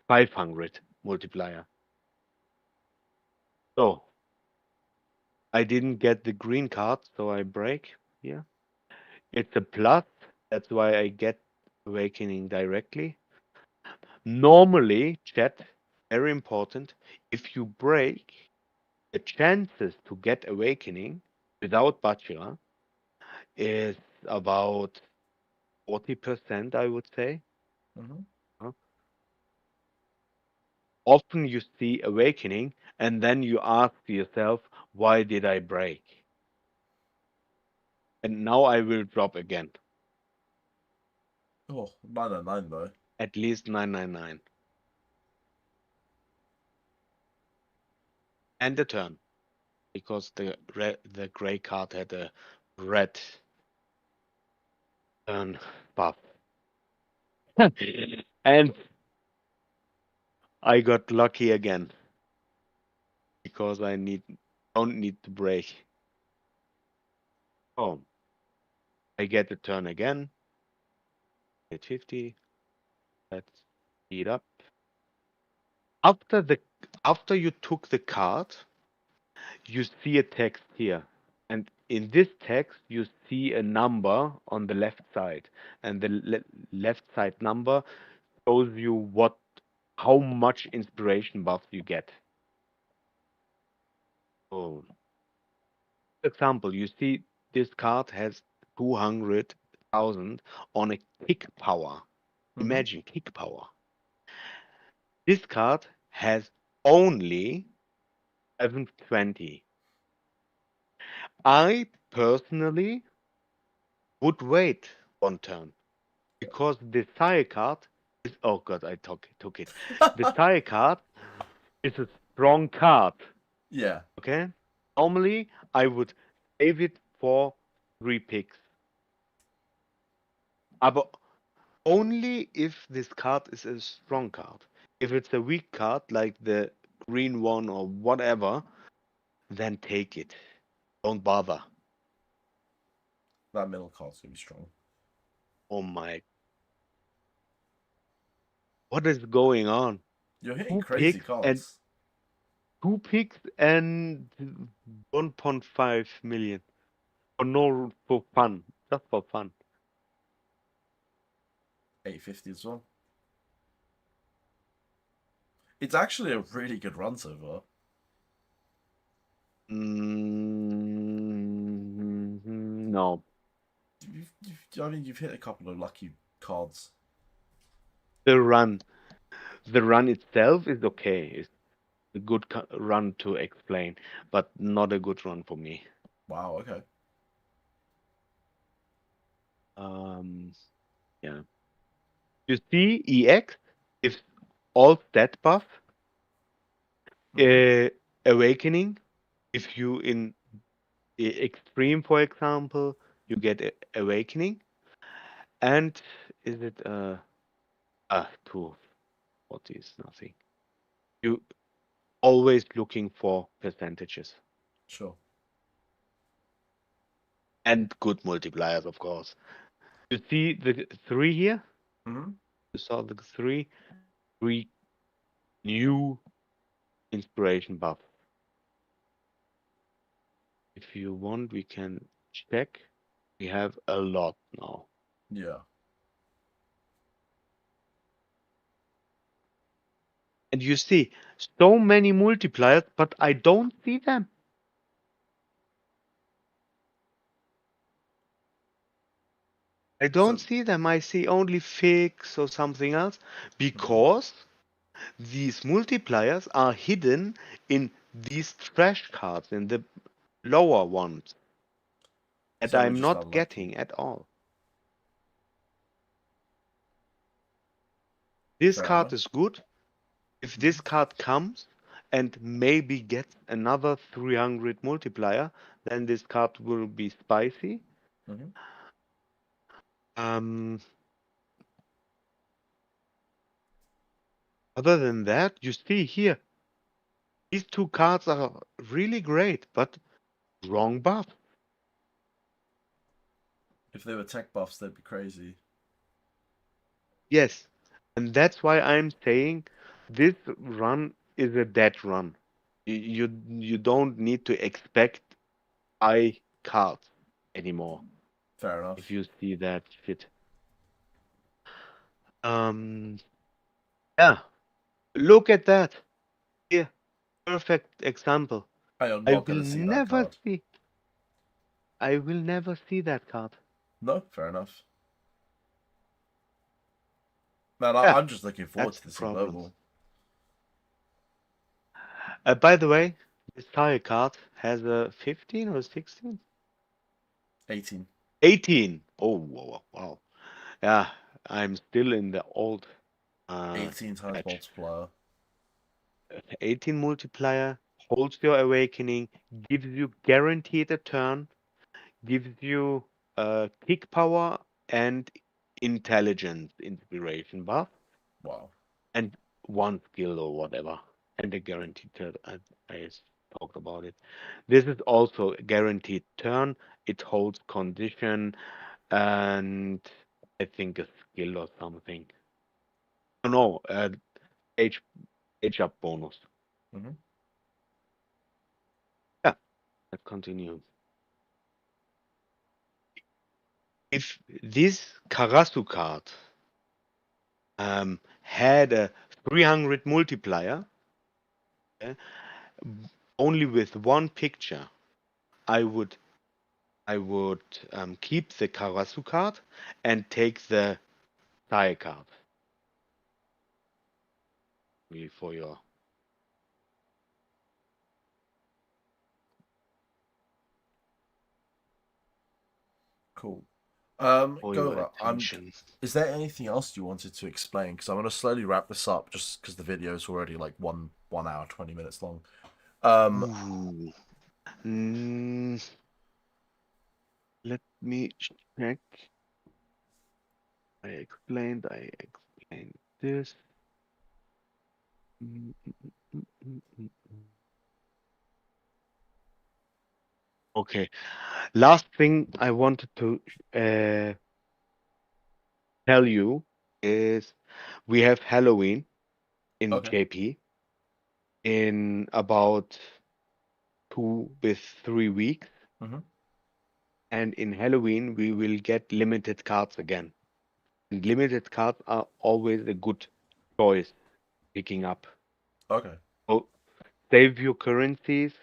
[SPEAKER 2] 500 multiplier. So I didn't get the green card, so I break here. It's a plus. That's why I get awakening directly. Normally, chat, very important. If you break, the chances to get awakening without Bachira is about 40%, I would say.
[SPEAKER 1] Hmm.
[SPEAKER 2] Uh, Often you see awakening and then you ask yourself, why did I break? And now I will drop again,
[SPEAKER 1] Oh, 999 though.
[SPEAKER 2] at least 999. And a turn, because the gray card had a red turn buff. And I got lucky again because don't need to break. Oh, I get a turn again. Hit 50. Let's speed up. After the after you took the card, you see a text here. And in this text, you see a number on the left side. And the left side number shows you how much inspiration buff you get. Oh, for example, you see this card has 200,000 on a kick power.
[SPEAKER 1] Mm-hmm.
[SPEAKER 2] Imagine kick power. This card has only 720. I personally would wait one turn because the Sire card is. Oh god, took it. The Sire card is a strong card.
[SPEAKER 1] Yeah.
[SPEAKER 2] Okay? Normally, I would save it for 3 picks. But only if this card is a strong card. If it's a weak card, like the green one or whatever, then take it. Don't bother.
[SPEAKER 1] That middle card's gonna be strong.
[SPEAKER 2] Oh my. What is going on?
[SPEAKER 1] You're hitting
[SPEAKER 2] Two
[SPEAKER 1] crazy
[SPEAKER 2] picks and
[SPEAKER 1] cards.
[SPEAKER 2] 1.5 million. For fun. Just for fun.
[SPEAKER 1] 850 as well. It's actually a really good run so far.
[SPEAKER 2] No.
[SPEAKER 1] I mean, you've hit a couple of lucky cards.
[SPEAKER 2] The run. The run itself is okay. It's a good run to explain, but not a good run for me.
[SPEAKER 1] Wow, okay.
[SPEAKER 2] Yeah. You see, EX is all stat buff.
[SPEAKER 1] Mm-hmm.
[SPEAKER 2] Awakening. If you in extreme, for example, you get awakening. And is it 240 is nothing. You always looking for percentages
[SPEAKER 1] Sure.
[SPEAKER 2] and good multipliers, of course. You see the 3 here?
[SPEAKER 1] Mm-hmm.
[SPEAKER 2] You saw the 3 new inspiration buff. If you want, we can check. We have a lot now.
[SPEAKER 1] Yeah.
[SPEAKER 2] And you see so many multipliers, but I don't see them. I don't
[SPEAKER 1] So,
[SPEAKER 2] see them. I see only fix or something else
[SPEAKER 1] mm-hmm.
[SPEAKER 2] because these multipliers are hidden in these trash cards, in the lower ones, that
[SPEAKER 1] So you're
[SPEAKER 2] I'm
[SPEAKER 1] just
[SPEAKER 2] not
[SPEAKER 1] unlucky.
[SPEAKER 2] getting at all. This
[SPEAKER 1] Fair
[SPEAKER 2] card
[SPEAKER 1] enough.
[SPEAKER 2] is good. If
[SPEAKER 1] Mm-hmm.
[SPEAKER 2] this card comes and maybe gets another 300 multiplier, then this card will be spicy.
[SPEAKER 1] Mm-hmm.
[SPEAKER 2] Um, Other than that, you see here, these 2 cards are really great, but wrong buff.
[SPEAKER 1] If they were tech buffs, they'd be crazy.
[SPEAKER 2] Yes, and that's why I'm saying this run is a dead run. You don't need to expect high cards anymore
[SPEAKER 1] Fair
[SPEAKER 2] if
[SPEAKER 1] enough.
[SPEAKER 2] you see that shit. Um, yeah, look at that. Here, perfect example.
[SPEAKER 1] Hey, I'm
[SPEAKER 2] I
[SPEAKER 1] not
[SPEAKER 2] will
[SPEAKER 1] gonna see that
[SPEAKER 2] never
[SPEAKER 1] card.
[SPEAKER 2] see. I will never see that card.
[SPEAKER 1] No, fair enough. Man,
[SPEAKER 2] Yeah,
[SPEAKER 1] I'm just looking forward
[SPEAKER 2] that's
[SPEAKER 1] to
[SPEAKER 2] the
[SPEAKER 1] this in
[SPEAKER 2] problem.
[SPEAKER 1] global.
[SPEAKER 2] By the way, this tire card has a 15 or 16?
[SPEAKER 1] 18.
[SPEAKER 2] 18. Oh, wow, wow. Yeah, I'm still in the old
[SPEAKER 1] 18 times
[SPEAKER 2] patch.
[SPEAKER 1] multiplier.
[SPEAKER 2] 18 multiplier, holds your awakening, gives you guaranteed a turn, gives you kick power and intelligence inspiration buff.
[SPEAKER 1] Wow.
[SPEAKER 2] And one skill or whatever, and a guaranteed turn. I talked about it. This is also a guaranteed turn. It holds condition and I think a skill or something. Oh no, age age up bonus.
[SPEAKER 1] Hmm.
[SPEAKER 2] Yeah, that continues. If this Karasu card had a 300 multiplier, uh, only with one picture, I would keep the Karasu card and take the Sai card. Really for your
[SPEAKER 1] Cool.
[SPEAKER 2] for your
[SPEAKER 1] Gova,
[SPEAKER 2] attention.
[SPEAKER 1] is there anything else you wanted to explain? Because I'm going to slowly wrap this up, just because the video is already like 1 hour 20 minutes long. Um,
[SPEAKER 2] Ooh. Mm, let me check. I explained this. Mm, mm, mm. Okay. Last thing I wanted to uh, tell you is we have Halloween in
[SPEAKER 1] okay.
[SPEAKER 2] JP in about 2 with 3 weeks.
[SPEAKER 1] Hmm.
[SPEAKER 2] And in Halloween, we will get limited cards again. And limited cards are always a good choice picking up.
[SPEAKER 1] Okay.
[SPEAKER 2] So save your currencies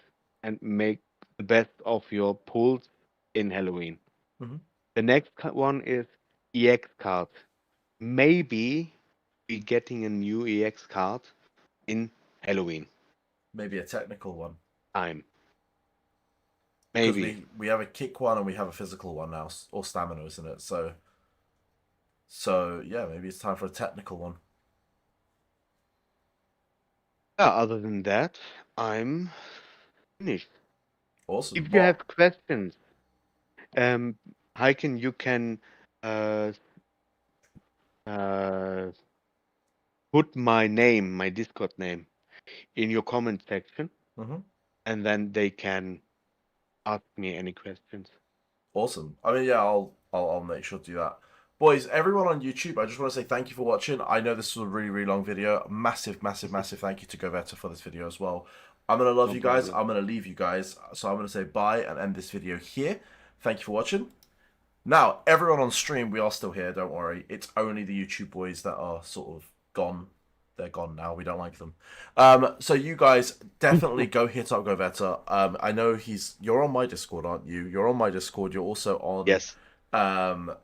[SPEAKER 2] and make the best of your pulls in Halloween.
[SPEAKER 1] Hmm.
[SPEAKER 2] The next one is EX card. Maybe we getting a new EX card in Halloween
[SPEAKER 1] Maybe a technical one.
[SPEAKER 2] time.
[SPEAKER 1] Because
[SPEAKER 2] Maybe.
[SPEAKER 1] we have a kick one and we have a physical one now, or stamina, isn't it? So yeah, maybe it's time for a technical one.
[SPEAKER 2] Yeah, other than that, I'm finished.
[SPEAKER 1] Awesome.
[SPEAKER 2] If you
[SPEAKER 1] Well,
[SPEAKER 2] have questions, um, Heiken, you can uh, uh, put my name, my Discord name, in your comment section,
[SPEAKER 1] hmm,
[SPEAKER 2] and then they can ask me any questions.
[SPEAKER 1] awesome. I mean, yeah, I'll make sure to do that. Boys, everyone on YouTube, I just want to say thank you for watching. I know this was a really, really long video. Massive, massive, massive thank you to Goveta for this video as well. I'm going to love
[SPEAKER 2] No
[SPEAKER 1] you guys.
[SPEAKER 2] problem.
[SPEAKER 1] I'm going to leave you guys. So I'm going to say bye and end this video here. Thank you for watching. Now, everyone on stream, we are still here, don't worry. It's only the YouTube boys that are sort of gone. They're gone now. We don't like them. So you guys definitely go hit up Goveta. I know you're on my Discord, aren't you? You're on my Discord.
[SPEAKER 2] Yes,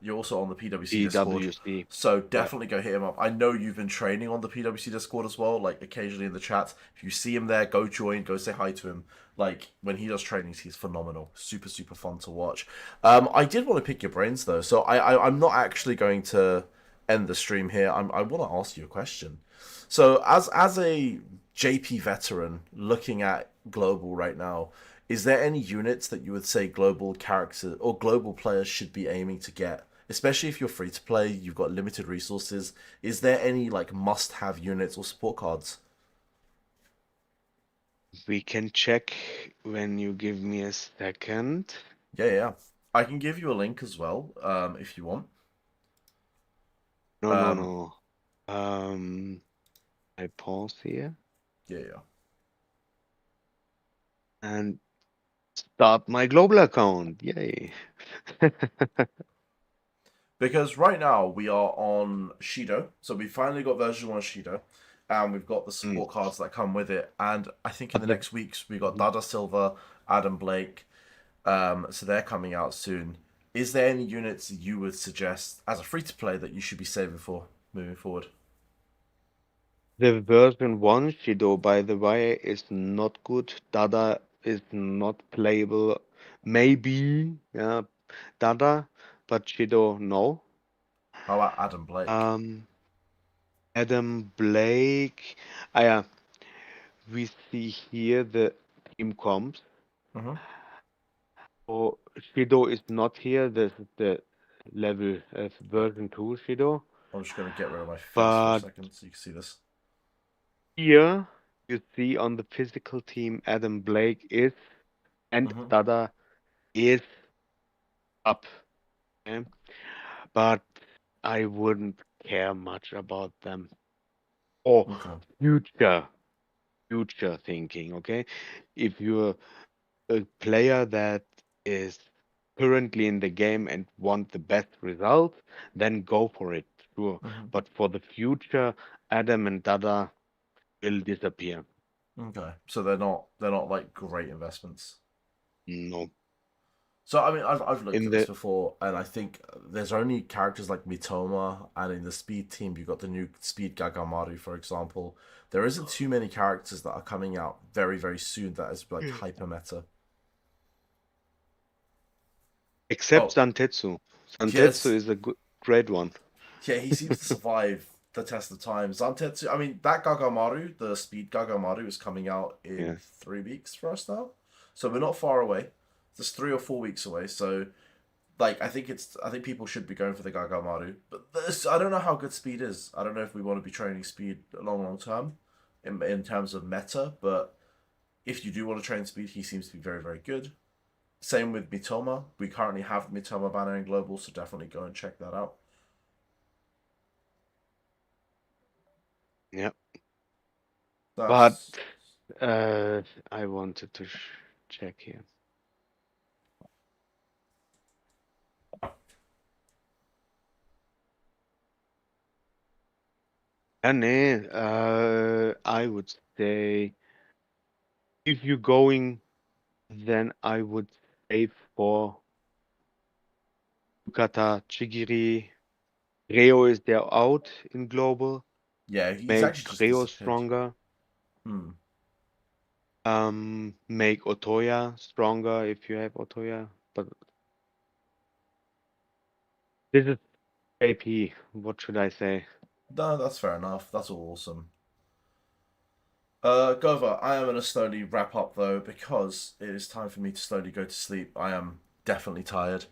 [SPEAKER 1] You're also on the PWC Discord.
[SPEAKER 2] PWC.
[SPEAKER 1] So
[SPEAKER 2] Right.
[SPEAKER 1] definitely go hit him up. I know you've been training on the PWC Discord as well, like occasionally in the chat. If you see him there, go join, go say hi to him. Like when he does trainings, he's phenomenal. Super, super fun to watch. I did want to pick your brains though, so I'm not actually going to end the stream here. I want to ask you a question. So as a JP veteran looking at global right now, is there any units that you would say global characters or global players should be aiming to get? Especially if you're free to play, you've got limited resources. Is there any like must-have units or support cards?
[SPEAKER 2] We can check when you give me a second.
[SPEAKER 1] Yeah, yeah. I can give you a link as well, if you want.
[SPEAKER 2] No, no,
[SPEAKER 1] Um,
[SPEAKER 2] no. I pause here
[SPEAKER 1] yeah, yeah.
[SPEAKER 2] and start my global account. Yay.
[SPEAKER 1] Because right now we are on Shido, so we finally got version 1 of Shido, and we've got the
[SPEAKER 2] Mm.
[SPEAKER 1] support cards that come with it. And I think in
[SPEAKER 2] But
[SPEAKER 1] the
[SPEAKER 2] the,
[SPEAKER 1] next weeks we got
[SPEAKER 2] Mhm.
[SPEAKER 1] Dada Silva, Adam Blake, so they're coming out soon. Is there any units you would suggest as a free to play that you should be saving for moving forward?
[SPEAKER 2] The version 1 Shido, by the way, is not good. Dada is not playable. Maybe, yeah, Dada, but Shido, no.
[SPEAKER 1] How about Adam Blake?
[SPEAKER 2] Um, Adam Blake. Ah, yeah, we see here the team comps.
[SPEAKER 1] Hmm.
[SPEAKER 2] So Shido is not here. This is the level version 2 Shido.
[SPEAKER 1] I'm just gonna get rid of my face for a
[SPEAKER 2] But
[SPEAKER 1] second so you can see this.
[SPEAKER 2] Here you see on the physical team, Adam Blake is and
[SPEAKER 1] Hmm.
[SPEAKER 2] Dada is up. Okay? But I wouldn't care much about them. Or
[SPEAKER 1] Okay.
[SPEAKER 2] future, future thinking, okay? If you're a player that is currently in the game and want the best result, then go for it, sure.
[SPEAKER 1] Hmm.
[SPEAKER 2] But for the future, Adam and Dada will disappear.
[SPEAKER 1] Okay. So they're not like great investments.
[SPEAKER 2] No.
[SPEAKER 1] So I mean, I've looked
[SPEAKER 2] In
[SPEAKER 1] at this
[SPEAKER 2] the
[SPEAKER 1] before, and I think there's only characters like Mitoma, and in the Speed team, you've got the new Speed Gagamaru, for example. There isn't too many characters that are coming out very, very soon that is like hyper meta.
[SPEAKER 2] except
[SPEAKER 1] Oh,
[SPEAKER 2] Santetsu. Santetsu
[SPEAKER 1] yes,
[SPEAKER 2] is a good, great one.
[SPEAKER 1] yeah, he seems to survive the test of time. Zantetsu, I mean, that Gagamaru, the Speed Gagamaru, is coming out in
[SPEAKER 2] Yeah.
[SPEAKER 1] 3 weeks for us now, so we're not far away. Just 3 or 4 weeks away. So like I think people should be going for the Gagamaru, but I don't know how good speed is. I don't know if we want to be training speed long term, in terms of meta. But if you do want to train speed, he seems to be very very good. Same with Mitoma. We currently have Mitoma banner in global, so definitely go and check that out.
[SPEAKER 2] Yeah. But
[SPEAKER 1] That's
[SPEAKER 2] I wanted to check here. Nee, I would say if you're going, then I would save for Yukata, Chigiri. Reo is there out in global.
[SPEAKER 1] yeah. He's
[SPEAKER 2] Make
[SPEAKER 1] actually just
[SPEAKER 2] Reo
[SPEAKER 1] disappeared.
[SPEAKER 2] stronger.
[SPEAKER 1] Hmm.
[SPEAKER 2] Make Otoya stronger if you have Otoya. But this is JP. What should I say?
[SPEAKER 1] No, that's fair enough. That's all awesome. Gova, I am gonna slowly wrap up though because it is time for me to slowly go to sleep. I am definitely tired.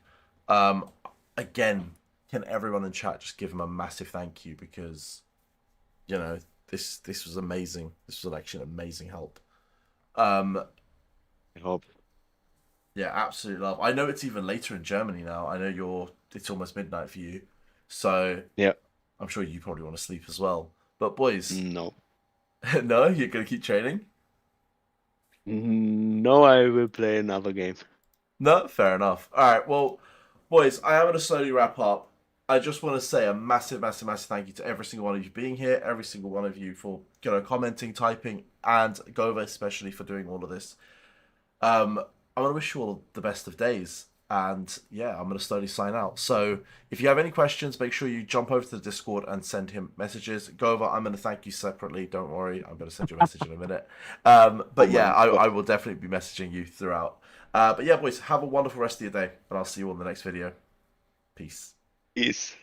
[SPEAKER 1] Um, again, can everyone in chat just give him a massive thank you because you know this was amazing. This was actually an amazing help. Um,
[SPEAKER 2] I hope.
[SPEAKER 1] yeah, absolute love. I know it's even later in Germany now. I know it's almost midnight for you, so
[SPEAKER 2] Yeah.
[SPEAKER 1] I'm sure you probably want to sleep as well. But boys,
[SPEAKER 2] No.
[SPEAKER 1] no, you're gonna keep training.
[SPEAKER 2] No, I will play another game.
[SPEAKER 1] No, fair enough. All right, well, boys, I am going to slowly wrap up. I just want to say a massive, massive, massive thank you to every single one of you being here, every single one of you for commenting, typing, and Gova especially for doing all of this. I want to wish you all the best of days, and yeah, I'm going to slowly sign out. So if you have any questions, make sure you jump over to the Discord and send him messages. Gova, I'm going to thank you separately. Don't worry, I'm going to send you a message in a minute.
[SPEAKER 2] Oh
[SPEAKER 1] But yeah,
[SPEAKER 2] my
[SPEAKER 1] I
[SPEAKER 2] God.
[SPEAKER 1] will definitely be messaging you throughout. But yeah, boys, have a wonderful rest of your day, and I'll see you on the next video. Peace.
[SPEAKER 2] Peace.